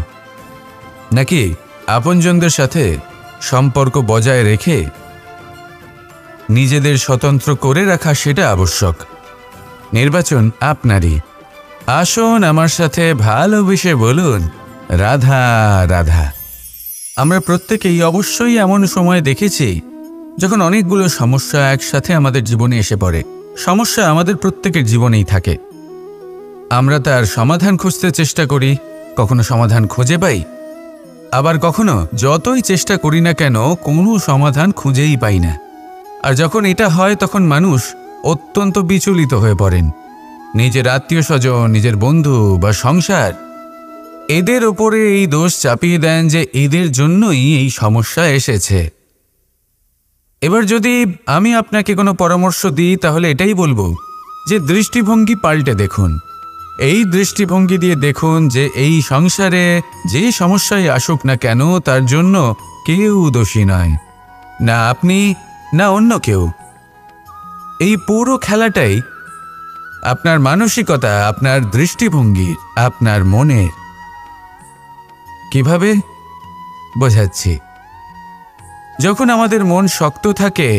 নাকি আপনজনদের সাথে সম্পর্ক বজায় রেখে নিজেদের স্বতন্ত্র করে রাখা সেটা আবশ্যক? নির্বাচন আপনারই। আসুন আমার সাথে ভালোবেসে বলুন, রাধা রাধা। আমরা প্রত্যেকেই অবশ্যই এমন সময় দেখেছি যখন অনেকগুলো সমস্যা একসাথে আমাদের জীবনে এসে পড়ে। সমস্যা আমাদের প্রত্যেকের জীবনেই থাকে। আমরা তার সমাধান খুঁজতে চেষ্টা করি, কখনো সমাধান খুঁজে পাই, আবার কখনো যতই চেষ্টা করি না কেন কোনো সমাধান খুঁজেই পাই না। আর যখন এটা হয় তখন মানুষ অত্যন্ত বিচলিত হয়ে পড়েন। নিজের আত্মীয় স্বজন, নিজের বন্ধু বা সংসার, এদের ওপরে এই দোষ চাপিয়ে দেন যে এদের জন্যই এই সমস্যা এসেছে। এবার যদি আমি আপনাকে কোনো পরামর্শ দিই তাহলে এটাই বলবো যে দৃষ্টিভঙ্গি পাল্টে দেখুন। এই দৃষ্টিভঙ্গি দিয়ে দেখুন যে এই সংসারে যে সমস্যায় আসুক না কেন তার জন্য কেউ দোষী নয়, না আপনি না অন্য কেউ। এই পুরো খেলাটাই আপনার মানসিকতা, আপনার দৃষ্টিভঙ্গির, আপনার মনের। কিভাবে বোঝাচ্ছি? যখন আমাদের মন শক্ত থাকে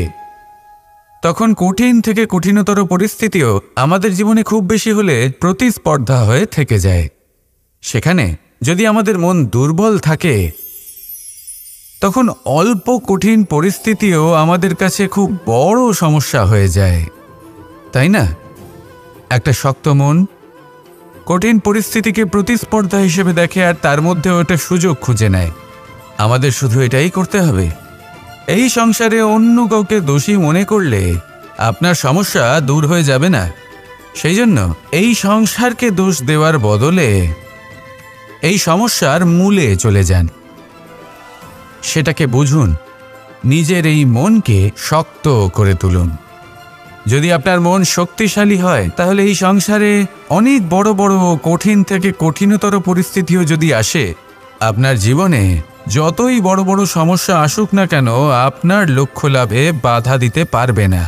তখন কঠিন থেকে কঠিনতর পরিস্থিতিও আমাদের জীবনে খুব বেশি হলে প্রতিস্পর্ধা হয়ে থেকে যায়। সেখানে যদি আমাদের মন দুর্বল থাকে তখন অল্প কঠিন পরিস্থিতিও আমাদের কাছে খুব বড় সমস্যা হয়ে যায়, তাই না? একটা শক্ত মন কঠিন পরিস্থিতিকে প্রতিস্পর্ধা হিসেবে দেখে আর তার মধ্যে ওটা সুযোগ খুঁজে নেয়। আমাদের শুধু এটাই করতে হবে। এই সংসারে অন্য কাউকে দোষী মনে করলে আপনার সমস্যা দূর হয়ে যাবে না। সেই জন্য এই সংসারকে দোষ দেওয়ার বদলে এই সমস্যার মূলে চলে যান, সেটাকে বুঝুন, নিজের এই মনকে শক্ত করে তুলুন। যদি আপনার মন শক্তিশালী হয় তাহলে এই সংসারে অনেক বড় বড় কঠিন থেকে কঠিনতর পরিস্থিতিও যদি আসে, আপনার জীবনে যতই বড় বড় সমস্যা আসুক না কেন আপনার লক্ষ্য লাভে বাধা দিতে পারবে না।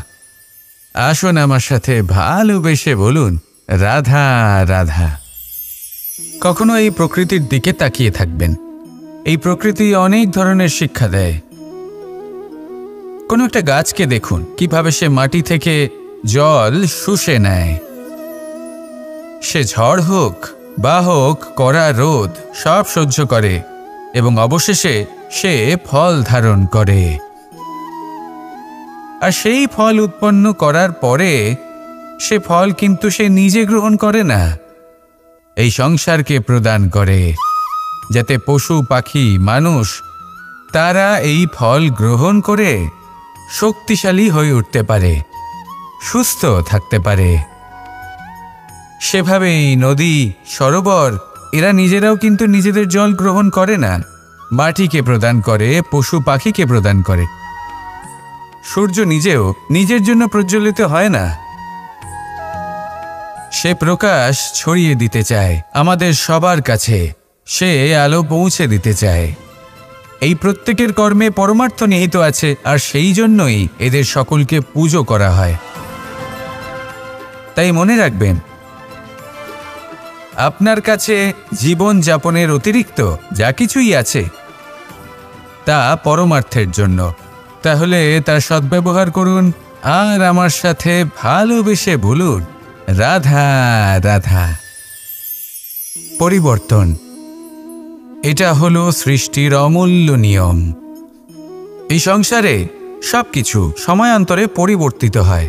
আসুন আমার সাথে ভালোবেসে বলুন, রাধা রাধা। কখনো এই প্রকৃতির দিকে তাকিয়ে থাকবেন। এই প্রকৃতি অনেক ধরনের শিক্ষা দেয়। কোনো একটা গাছকে দেখুন কিভাবে সে মাটি থেকে জল শুষে নেয়। সে ঝড় হোক বা হোক কড়া রোদ সব সহ্য করে এবং অবশেষে সে ফল ধারণ করে। আর সেই ফল উৎপন্ন করার পরে সে ফল কিন্তু সে নিজে গ্রহণ করে না, এই সংসারকে প্রদান করে, যাতে পশু পাখি মানুষ তারা এই ফল গ্রহণ করে শক্তিশালী হয়ে উঠতে পারে, সুস্থ থাকতে পারে। সেভাবেই নদী, সরোবর এরা নিজেরাও কিন্তু নিজেদের জল গ্রহণ করে না, মাটিকে প্রদান করে, পশু পাখিকে প্রদান করে। সূর্য নিজেও নিজের জন্য প্রজ্বলিত হয় না, সে প্রকাশ ছড়িয়ে দিতে চায় আমাদের সবার কাছে, সে আলো পৌঁছে দিতে চায়। এই প্রত্যেকের কর্মে পরমার্থ নিহিত আছে, আর সেই জন্যই এদের সকলকে পুজো করা হয়। তাই মনে রাখবেন, আপনার কাছে জীবন যাপনের অতিরিক্ত যা কিছুই আছে তা পরমার্থের জন্য। তাহলে তার সদ্ব্যবহার করুন আর আমার সাথে ভালোবেসে বলুন, রাধা রাধা। পরিবর্তন, এটা হলো সৃষ্টির অমূল্য নিয়ম। এই সংসারে সবকিছু সময়ান্তরে পরিবর্তিত হয়,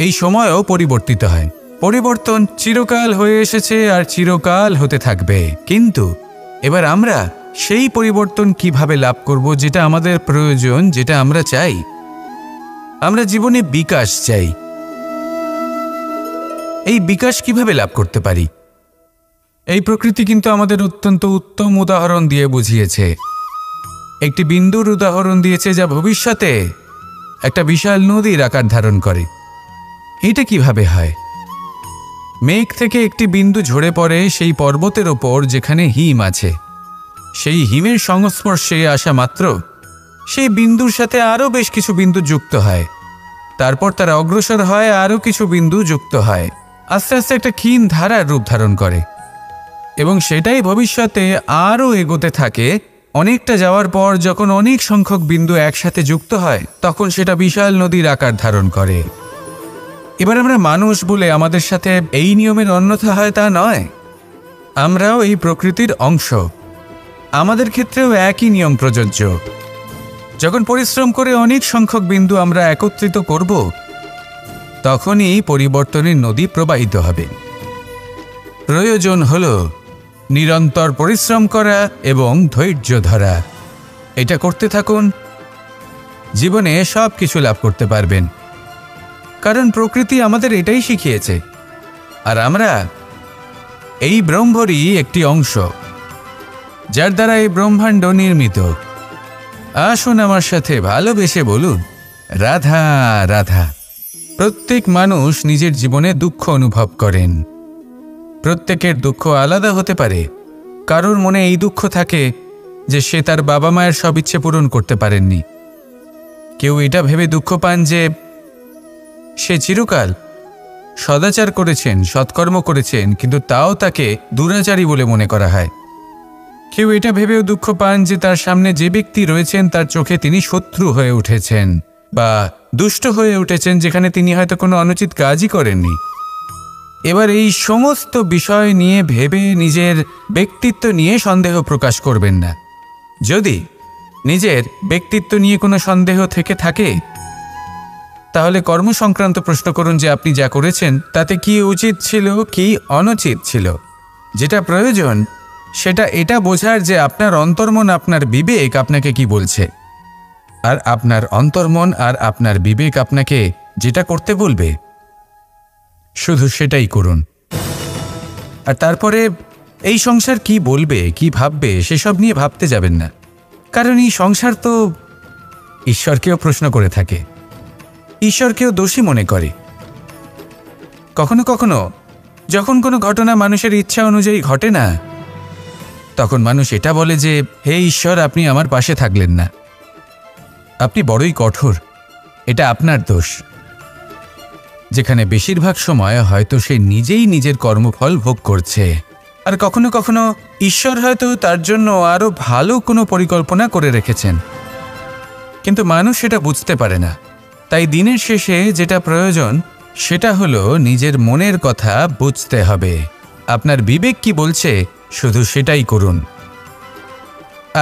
এই সময়ও পরিবর্তিত হয়। পরিবর্তন চিরকাল হয়ে এসেছে আর চিরকাল হতে থাকবে। কিন্তু এবার আমরা সেই পরিবর্তন কিভাবে লাভ করব যেটা আমাদের প্রয়োজন, যেটা আমরা চাই? আমরা জীবনে বিকাশ চাই। এই বিকাশ কিভাবে লাভ করতে পারি? এই প্রকৃতি কিন্তু আমাদের অত্যন্ত উত্তম উদাহরণ দিয়ে বুঝিয়েছে। একটি বিন্দুর উদাহরণ দিয়েছে যা ভবিষ্যতে একটা বিশাল নদীর আকার ধারণ করে। এটা কিভাবে হয়? মেঘ থেকে একটি বিন্দু ঝরে পড়ে সেই পর্বতের ওপর যেখানে হিম আছে। সেই হিমের সংস্পর্শে আসা মাত্র সেই বিন্দুর সাথে আরও বেশ কিছু বিন্দু যুক্ত হয়। তারপর তারা অগ্রসর হয়, আরও কিছু বিন্দু যুক্ত হয়, আস্তে আস্তে একটা ক্ষীণ ধারার রূপ ধারণ করে এবং সেটাই ভবিষ্যতে আরও এগোতে থাকে। অনেকটা যাওয়ার পর যখন অনেক সংখ্যক বিন্দু একসাথে যুক্ত হয় তখন সেটা বিশাল নদীর আকার ধারণ করে। এবার আমরা মানুষ বলে আমাদের সাথে এই নিয়মের অন্যথা হয় তা নয়। আমরাও এই প্রকৃতির অংশ, আমাদের ক্ষেত্রেও একই নিয়ম প্রযোজ্য। যখন পরিশ্রম করে অনেক সংখ্যক বিন্দু আমরা একত্রিত করব তখনই পরিবর্তনের নদী প্রবাহিত হবে। প্রয়োজন হল নিরন্তর পরিশ্রম করা এবং ধৈর্য ধরা। এটা করতে থাকুন, জীবনে সব কিছু লাভ করতে পারবেন। কারণ প্রকৃতি আমাদের এটাই শিখিয়েছে, আর আমরা এই ব্রহ্মরই একটি অংশ, যার দ্বারা এই ব্রহ্মাণ্ড নির্মিত। আসুন আমার সাথে ভালোবেসে বলুন, রাধা রাধা। প্রত্যেক মানুষ নিজের জীবনে দুঃখ অনুভব করেন। প্রত্যেকের দুঃখ আলাদা হতে পারে। কারোর মনে এই দুঃখ থাকে যে সে তার বাবা মায়ের সব ইচ্ছে পূরণ করতে পারেননি। কেউ এটা ভেবে দুঃখ পান যে সে চিরকাল সদাচার করেছেন, সৎকর্ম করেছেন, কিন্তু তাও তাকে দুরাচারী বলে মনে করা হয়। কেউ এটা ভেবেও দুঃখ পান যে তার সামনে যে ব্যক্তি রয়েছেন তার চোখে তিনি শত্রু হয়ে উঠেছেন বা দুষ্ট হয়ে উঠেছেন, যেখানে তিনি হয়তো কোনো অনুচিত কাজই করেননি। এবার এই সমস্ত বিষয় নিয়ে ভেবে নিজের ব্যক্তিত্ব নিয়ে সন্দেহ প্রকাশ করবেন না। যদি নিজের ব্যক্তিত্ব নিয়ে কোনো সন্দেহ থেকে থাকে, তাহলে কর্ম সংক্রান্ত প্রশ্ন করুন যে আপনি যা করেছেন তাতে কি উচিত ছিল, কি অনুচিত ছিল। যেটা প্রয়োজন সেটা এটা বোঝার যে আপনার অন্তর্মন, আপনার বিবেক আপনাকে কি বলছে, আর আপনার অন্তর্মন আর আপনার বিবেক আপনাকে যেটা করতে বলবে শুধু সেটাই করুন। আর তারপরে এই সংসার কি বলবে, কি ভাববে, সেসব নিয়ে ভাবতে যাবেন না। কারণ এই সংসার তো ঈশ্বরকেও প্রশ্ন করে থাকে, ঈশ্বরকেও দোষী মনে করে। কখনো কখনো যখন কোনো ঘটনা মানুষের ইচ্ছা অনুযায়ী ঘটে না, তখন মানুষ এটা বলে যে হে ঈশ্বর, আপনি আমার পাশে থাকলেন না, আপনি বড়ই কঠোর, এটা আপনার দোষ। যেখানে বেশিরভাগ সময় হয়তো সে নিজেই নিজের কর্মফল ভোগ করছে। আর কখনো কখনো ঈশ্বর হয়তো তার জন্য আরও ভালো কোনো পরিকল্পনা করে রেখেছেন, কিন্তু মানুষ সেটা বুঝতে পারে না। তাই দিনের শেষে যেটা প্রয়োজন সেটা হলো নিজের মনের কথা বুঝতে হবে। আপনার বিবেক কি বলছে শুধু সেটাই করুন,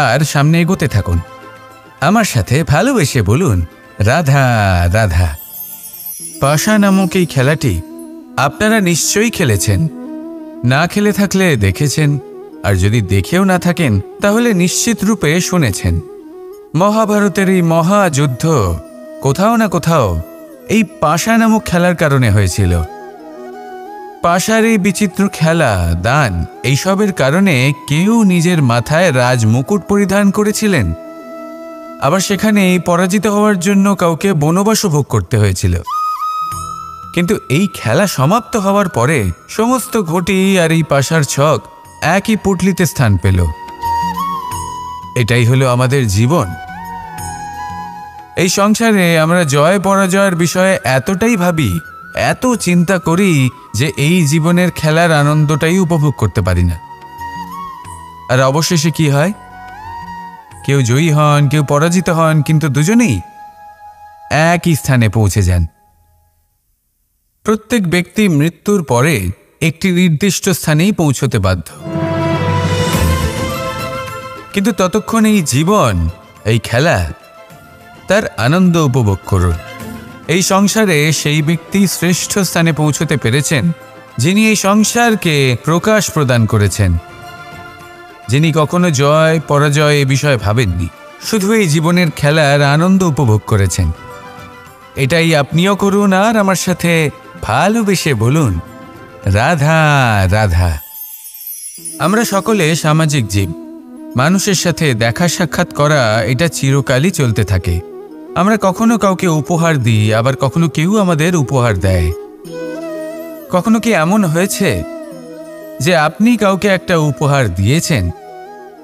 আর সামনে এগোতে থাকুন। আমার সাথে ভালোবেসে বলুন, রাধা রাধা। পাশা নামক এই খেলাটি আপনারা নিশ্চয়ই খেলেছেন। না খেলে থাকলে দেখেছেন, আর যদি দেখেও না থাকেন তাহলে নিশ্চিত রূপে শুনেছেন। মহাভারতের এই মহাযুদ্ধ কোথাও না কোথাও এই পাশা নামক খেলার কারণে হয়েছিল। পাশার এই বিচিত্র খেলা, দান, এইসবের কারণে কেউ নিজের মাথায় রাজমুকুট পরিধান করেছিলেন, আবার সেখানে পরাজিত হওয়ার জন্য কাউকে বনবাস ভোগ করতে হয়েছিল। কিন্তু এই খেলা সমাপ্ত হওয়ার পরে সমস্ত ঘটি আর এই পাশার ছক একই পুটলিতে স্থান পেল। এটাই হলো আমাদের জীবন। এই সংসারে আমরা জয় পরাজয়ের বিষয়ে এতটাই ভাবি, এত চিন্তা করি যে এই জীবনের খেলার আনন্দটাই উপভোগ করতে পারি না। আর অবশেষে কি হয়? কেউ জয়ী হন, কেউ পরাজিত হন, কিন্তু দুজনেই একই স্থানে পৌঁছে যান। প্রত্যেক ব্যক্তি মৃত্যুর পরে একটি নির্দিষ্ট স্থানেই পৌঁছতে বাধ্য, কিন্তু ততক্ষণ এই জীবন, এই খেলা, তার আনন্দ উপভোগ করুন। এই সংসারে সেই ব্যক্তি শ্রেষ্ঠ স্থানে পৌঁছতে পেরেছেন যিনি এই সংসারকে প্রকাশ প্রদান করেছেন, যিনি কখনো জয় পরাজয় এ বিষয়ে ভাবেননি, শুধু এই জীবনের খেলার আনন্দ উপভোগ করেছেন। এটাই আপনিও করুন, আর আমার সাথে ভালোবেসে বলুন, রাধা রাধা। আমরা সকলে সামাজিক জীব। মানুষের সাথে দেখা সাক্ষাৎ করা এটা চিরকালই চলতে থাকে। আমরা কখনো কাউকে উপহার দিই, আবার কখনো কেউ আমাদের উপহার দেয়। কখনো কি এমন হয়েছে যে আপনি কাউকে একটা উপহার দিয়েছেন,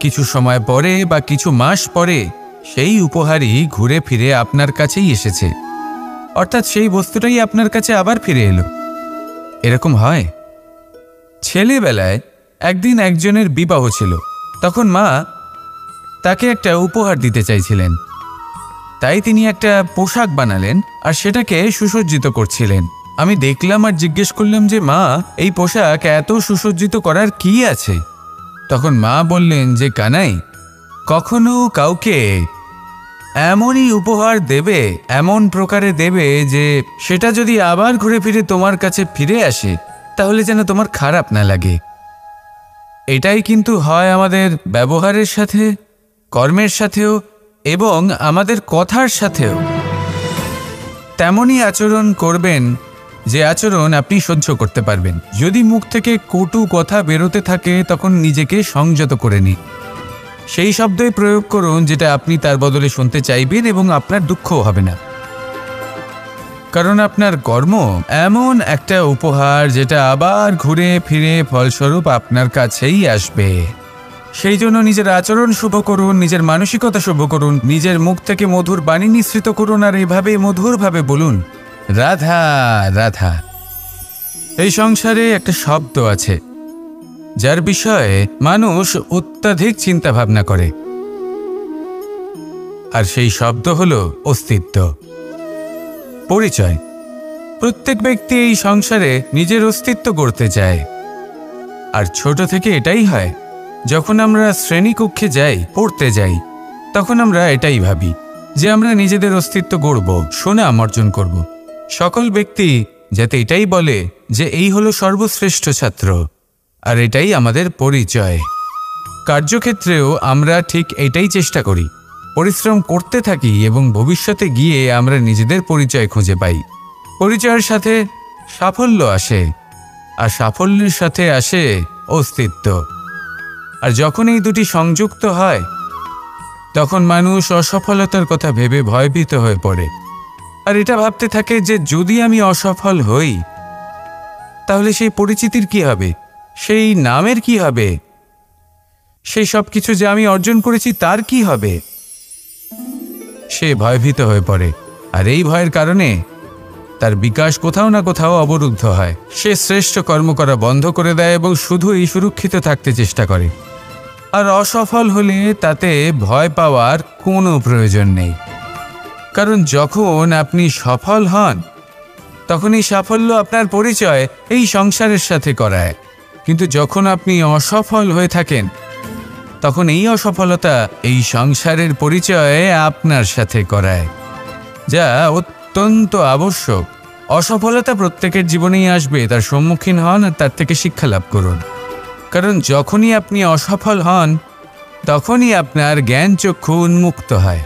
কিছু সময় পরে বা কিছু মাস পরে সেই উপহারই ঘুরে ফিরে আপনার কাছেই এসেছে, অর্থাৎ সেই বস্তুটাই আপনার কাছে আবার ফিরে এলো? এরকম হয়। ছেলেবেলায় একদিন একজনের বিবাহ ছিল, তখন মা তাকে একটা উপহার দিতে চাইছিলেন। তাই তিনি একটা পোশাক বানালেন আর সেটাকে সুসজ্জিত করছিলেন। আমি দেখলাম আর জিজ্ঞেস করলাম যে মা, এই পোশাক এত সুসজ্জিত করার কি আছে? তখন মা বললেন যে কানাই, কখনো কাউকে এমনই উপহার দেবে, এমন প্রকারে দেবে যে সেটা যদি আবার ঘুরে ফিরে তোমার কাছে ফিরে আসে তাহলে যেন তোমার খারাপ না লাগে। এটাই কিন্তু হয় আমাদের ব্যবহারের সাথে, কর্মের সাথেও এবং আমাদের কথার সাথেও। তেমনই আচরণ করবেন যে আচরণ আপনি সহ্য করতে পারবেন। যদি মুখ থেকে কটু কথা বেরোতে থাকে তখন নিজেকে সংযত করে নিন। সেই শব্দই প্রয়োগ করুন যেটা আপনি তার বদলে শুনতে চাইবেন এবং আপনার দুঃখও হবে না। কারণ আপনার কর্ম এমন একটা উপহার যেটা আবার ঘুরে ফিরে ফলস্বরূপ আপনার কাছেই আসবে। সেই জন্য নিজের আচরণ শুভ করুন, নিজের মানসিকতা শুভ করুন, নিজের মুখ থেকে মধুর বাণী নিঃসৃত করুন আর এইভাবে মধুরভাবে বলুন, রাধা রাধা। এই সংসারে একটা শব্দ আছে যার বিষয়ে মানুষ অত্যাধিক চিন্তা ভাবনা করে, আর সেই শব্দ হলো অস্তিত্ব, পরিচয়। প্রত্যেক ব্যক্তি এই সংসারে নিজের অস্তিত্ব গড়তে চায়। আর ছোট থেকে এটাই হয়। যখন আমরা শ্রেণীকক্ষে যাই, পড়তে যাই, তখন আমরা এটাই ভাবি যে আমরা নিজেদের অস্তিত্ব গড়ব, সুনাম অর্জন করব। সকল ব্যক্তি যাতে এটাই বলে যে এই হলো সর্বশ্রেষ্ঠ ছাত্র, আর এটাই আমাদের পরিচয়। কার্যক্ষেত্রেও আমরা ঠিক এটাই চেষ্টা করি, পরিশ্রম করতে থাকি এবং ভবিষ্যতে গিয়ে আমরা নিজেদের পরিচয় খুঁজে পাই। পরিচয়ের সাথে সাফল্য আসে, আর সাফল্যের সাথে আসে অস্তিত্ব। আর যখন এই দুটি সংযুক্ত হয় তখন মানুষ অসফলতার কথা ভেবে ভয়ভীত হয়ে পড়ে, আর এটা ভাবতে থাকে যে যদি আমি অসফল হই তাহলে সেই পরিচিতির কি হবে, সেই নামের কি হবে, সেই সব কিছু যে আমি অর্জন করেছি তার কি হবে। সে ভয়ভীত হয়ে পড়ে, আর এই ভয়ের কারণে তার বিকাশ কোথাও না কোথাও অবরুদ্ধ হয়। সে শ্রেষ্ঠ কর্ম করা বন্ধ করে দেয় এবং শুধুই সুরক্ষিত থাকতে চেষ্টা করে। আর অসফল হলে তাতে ভয় পাওয়ার কোনো প্রয়োজন নেই, কারণ যখন আপনি সফল হন তখন এই সাফল্য আপনার পরিচয় এই সংসারের সাথে করায়। কিন্তু যখন আপনি অসফল হয়ে থাকেন তখন এই অসফলতা এই সংসারের পরিচয় আপনার সাথে করায়, যা অত্যন্ত আবশ্যক। অসফলতা প্রত্যেকের জীবনেই আসবে, তার সম্মুখীন হন আর তার থেকে শিক্ষা লাভ করুন। কারণ যখনই আপনি অসফল হন তখনই আপনার জ্ঞান চক্ষু উন্মুক্ত হয়।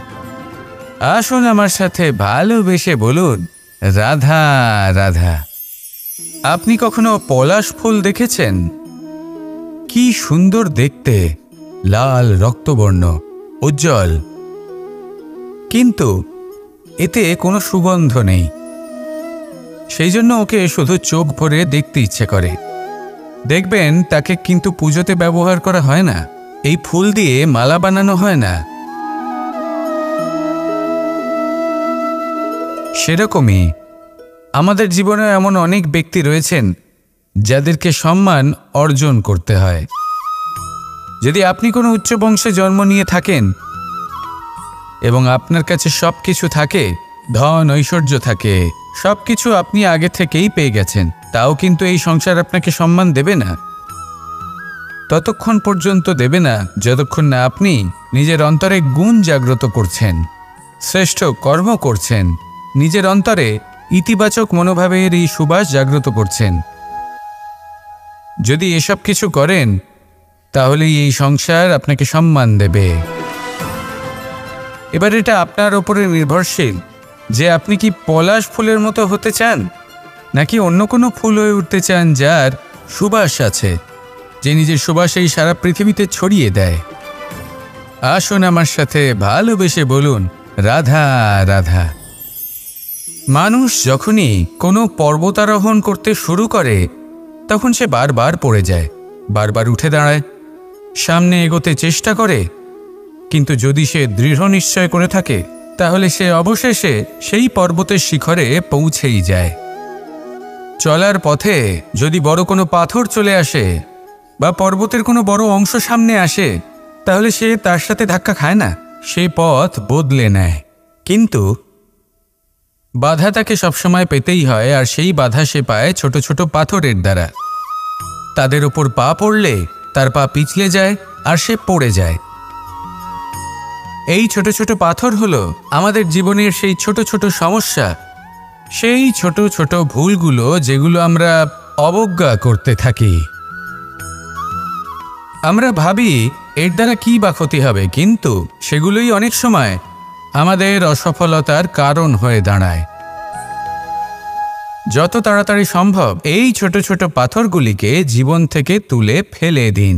আসুন আমার সাথে ভালোবেসে বলুন, রাধা রাধা। আপনি কখনো পলাশ ফুল দেখেছেন? কি সুন্দর দেখতে, লাল রক্তবর্ণ, উজ্জ্বল, কিন্তু এতে কোনো সুগন্ধ নেই। সেই জন্য ওকে শুধু চোখ ভরে দেখতে ইচ্ছে করে। দেখবেন তাকে কিন্তু পুজোতে ব্যবহার করা হয় না, এই ফুল দিয়ে মালা বানানো হয় না। সেরকমই আমাদের জীবনে এমন অনেক ব্যক্তি রয়েছেন যাদেরকে সম্মান অর্জন করতে হয়। যদি আপনি কোনো উচ্চ বংশে জন্ম নিয়ে থাকেন এবং আপনার কাছে সব কিছু থাকে, ধন ঐশ্বর্য থাকে, সব কিছু আপনি আগে থেকেই পেয়ে গেছেন, তাও কিন্তু এই সংসার আপনাকে সম্মান দেবে না। ততক্ষণ পর্যন্ত দেবে না যতক্ষণ না আপনি নিজের অন্তরে গুণ জাগ্রত করছেন, শ্রেষ্ঠ কর্ম করছেন, নিজের অন্তরে ইতিবাচক মনোভাবের এই সুবাস জাগ্রত করছেন। যদি এসব কিছু করেন তাহলে এই সংসার আপনাকে সম্মান দেবে। এবার এটা আপনার ওপরে নির্ভরশীল যে আপনি কি পলাশ ফুলের মতো হতে চান, নাকি অন্য কোনো ফুল হয়ে উঠতে চান যার সুবাস আছে, যে নিজের সুবাস এই সারা পৃথিবীতে ছড়িয়ে দেয়। আসুন আমার সাথে ভালোবেসে বলুন, রাধা রাধা। মানুষ যখনই কোনো পর্বতারোহণ করতে শুরু করে তখন সে বারবার পড়ে যায়, বারবার উঠে দাঁড়ায়, সামনে এগোতে চেষ্টা করে, কিন্তু যদি সে দৃঢ় নিশ্চয় করে থাকে তাহলে সে অবশেষে সেই পর্বতের শিখরে পৌঁছেই যায়। চলার পথে যদি বড় কোনো পাথর চলে আসে বা পর্বতের কোনো বড় অংশ সামনে আসে তাহলে সে তার সাথে ধাক্কা খায় না, সে পথ বদলে নেয়। কিন্তু বাধা তাকে সবসময় পেতেই হয়, আর সেই বাধা সে পায় ছোট ছোট পাথরের দ্বারা। তাদের ওপর পা পড়লে তার পা পিছলে যায় আর সে পড়ে যায়। এই ছোট ছোট পাথর হলো আমাদের জীবনের সেই ছোট ছোট সমস্যা, সেই ছোট ছোট ভুলগুলো যেগুলো আমরা অবজ্ঞা করতে থাকি। আমরা ভাবি এর দ্বারা কি বা ক্ষতি হবে, কিন্তু সেগুলোই অনেক সময় আমাদের অসফলতার কারণ হয়ে দাঁড়ায়। যত তাড়াতাড়ি সম্ভব এই ছোট ছোট পাথরগুলিকে জীবন থেকে তুলে ফেলে দিন।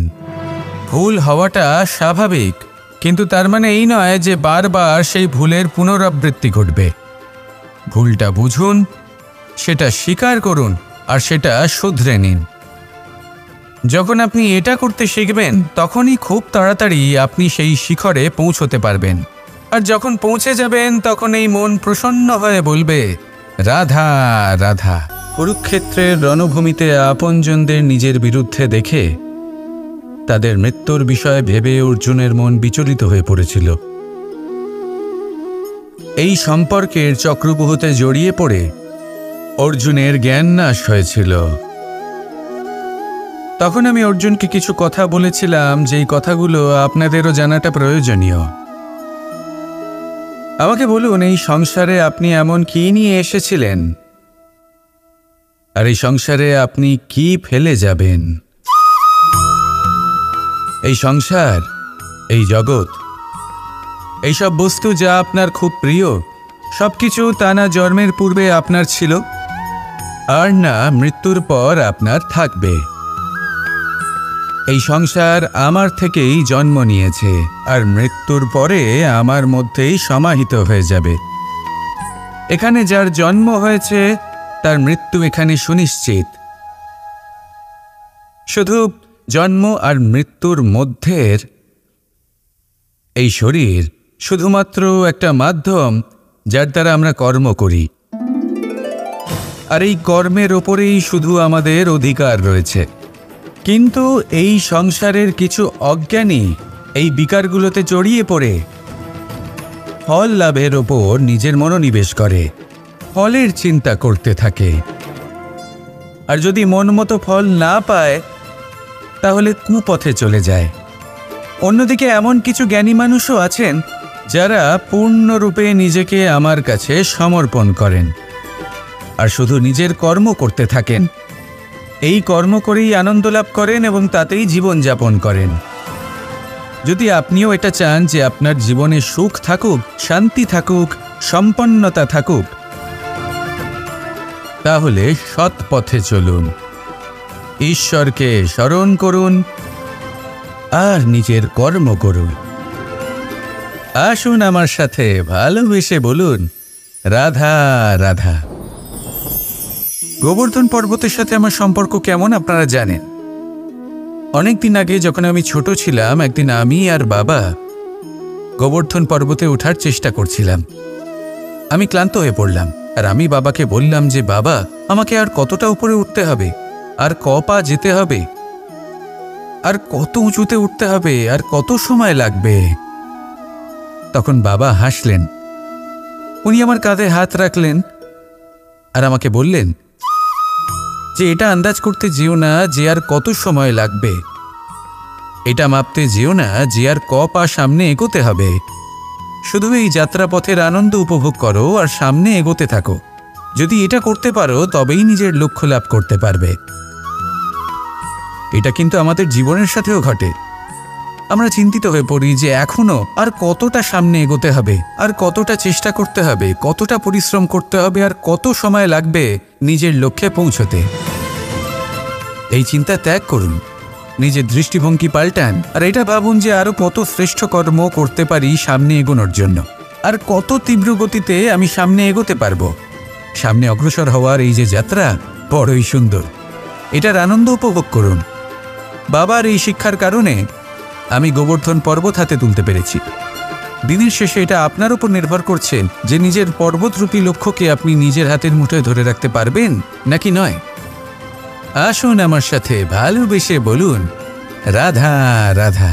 ভুল হওয়াটা স্বাভাবিক, কিন্তু তার মানে এই নয় যে বারবার সেই ভুলের পুনরাবৃত্তি ঘটবে। ভুলটা বুঝুন, সেটা স্বীকার করুন আর সেটা শুধরে নিন। যখন আপনি এটা করতে শিখবেন তখনই খুব তাড়াতাড়ি আপনি সেই শিখরে পৌঁছতে পারবেন। আর যখন পৌঁছে যাবেন তখন এই মন প্রসন্ন হয়ে বলবে, রাধা রাধা। কুরুক্ষেত্রের রণভূমিতে আপনজনদের নিজের বিরুদ্ধে দেখে তাদের মৃত্যুর বিষয়ে ভেবে অর্জুনের মন বিচলিত হয়ে পড়েছিল। এই সম্পর্কের চক্রব্যূহতে জড়িয়ে পড়ে অর্জুনের জ্ঞান নাশ হয়েছিল। তখন আমি অর্জুনকে কিছু কথা বলেছিলাম, যেই কথাগুলো আপনাদেরও জানাটা প্রয়োজনীয়। আমাকে বলুন, এই সংসারে আপনি এমন কি নিয়ে এসেছিলেন, আর এই সংসারে আপনি কি ফেলে যাবেন? এই সংসার, এই জগৎ, এইসব বস্তু যা আপনার খুব প্রিয়, সবকিছু তা না জন্মের পূর্বে আপনার ছিল, আর না মৃত্যুর পর আপনার থাকবে। এই সংসার আমার থেকেই জন্ম নিয়েছে, আর মৃত্যুর পরে আমার মধ্যেই সমাহিত হয়ে যাবে। এখানে যার জন্ম হয়েছে তার মৃত্যু এখানে সুনিশ্চিত। শুধু জন্ম আর মৃত্যুর মধ্যের এই শরীর শুধুমাত্র একটা মাধ্যম, যার দ্বারা আমরা কর্ম করি, আর এই কর্মের ওপরেই শুধু আমাদের অধিকার রয়েছে। কিন্তু এই সংসারের কিছু অজ্ঞানী এই বিকারগুলোতে জড়িয়ে পড়ে ফল লাভের ওপর নিজের মনোনিবেশ করে, ফলের চিন্তা করতে থাকে। আর যদি মন মতো ফল না পায় তাহলে কুপথে চলে যায়। অন্যদিকে এমন কিছু জ্ঞানী মানুষও আছেন যারা পূর্ণরূপে নিজেকে আমার কাছে সমর্পণ করেন আর শুধু নিজের কর্ম করতে থাকেন। এই কর্ম করেই আনন্দ লাভ করেন এবং তাতেই জীবনযাপন করেন। যদি আপনিও এটা চান যে আপনার জীবনে সুখ থাকুক, শান্তি থাকুক, সম্পন্নতা থাকুক, তাহলে সৎ পথে চলুন, ঈশ্বরকে স্মরণ করুন আর নিজের কর্ম করুন। আসুন আমার সাথে ভালোবেসে বলুন, রাধা রাধা। গোবর্ধন পর্বতের সাথে আমার সম্পর্ক কেমন আপনারা জানেন। অনেকদিন আগে যখন আমি ছোট ছিলাম, একদিন আমি আর বাবা গোবর্ধন পর্বতে ওঠার চেষ্টা করছিলাম। আমি ক্লান্ত হয়ে পড়লাম, আর আমি বাবাকে বললাম যে বাবা, আমাকে আর কতটা উপরে উঠতে হবে, আর ক পা যেতে হবে, আর কত উঁচুতে উঠতে হবে, আর কত সময় লাগবে। তখন বাবা হাসলেন। উনি আমার কাঁধে হাত রাখলেন আর আমাকে বললেন যে এটা আন্দাজ করতে যেও না যে আর কত সময় লাগবে, এটা মাপতে যেও না যে আর ক পা সামনে এগোতে হবে। শুধু এই যাত্রাপথের আনন্দ উপভোগ করো আর সামনে এগোতে থাকো। যদি এটা করতে পারো তবেই নিজের লক্ষ্য লাভ করতে পারবে। এটা কিন্তু আমাদের জীবনের সাথেও ঘটে। আমরা চিন্তিত হয়ে পড়ি যে এখনো আর কতটা সামনে এগোতে হবে, আর কতটা চেষ্টা করতে হবে, কতটা পরিশ্রম করতে হবে, আর কত সময় লাগবে নিজের লক্ষ্যে পৌঁছতে। এই চিন্তা ত্যাগ করুন, নিজের দৃষ্টিভঙ্গি পাল্টান, আর এটা ভাবুন যে আরো কত শ্রেষ্ঠ কর্ম করতে পারি সামনে এগোনোর জন্য, আর কত তীব্র গতিতে আমি সামনে এগোতে পারবো। সামনে অগ্রসর হওয়ার এই যে যাত্রা বড়ই সুন্দর, এটার আনন্দ উপভোগ করুন। বাবার এই শিক্ষার কারণে আমি গোবর্ধন পর্বত হাতে তুলতে পেরেছি। দিনের শেষে এটা আপনার উপর নির্ভর করছে যে নিজের পর্বতরূপী লক্ষ্যকে আপনি নিজের হাতের মুঠোয় ধরে রাখতে পারবেন নাকি নয়। আসুন আমার সাথে ভালোবেসে বলুন, রাধা রাধা।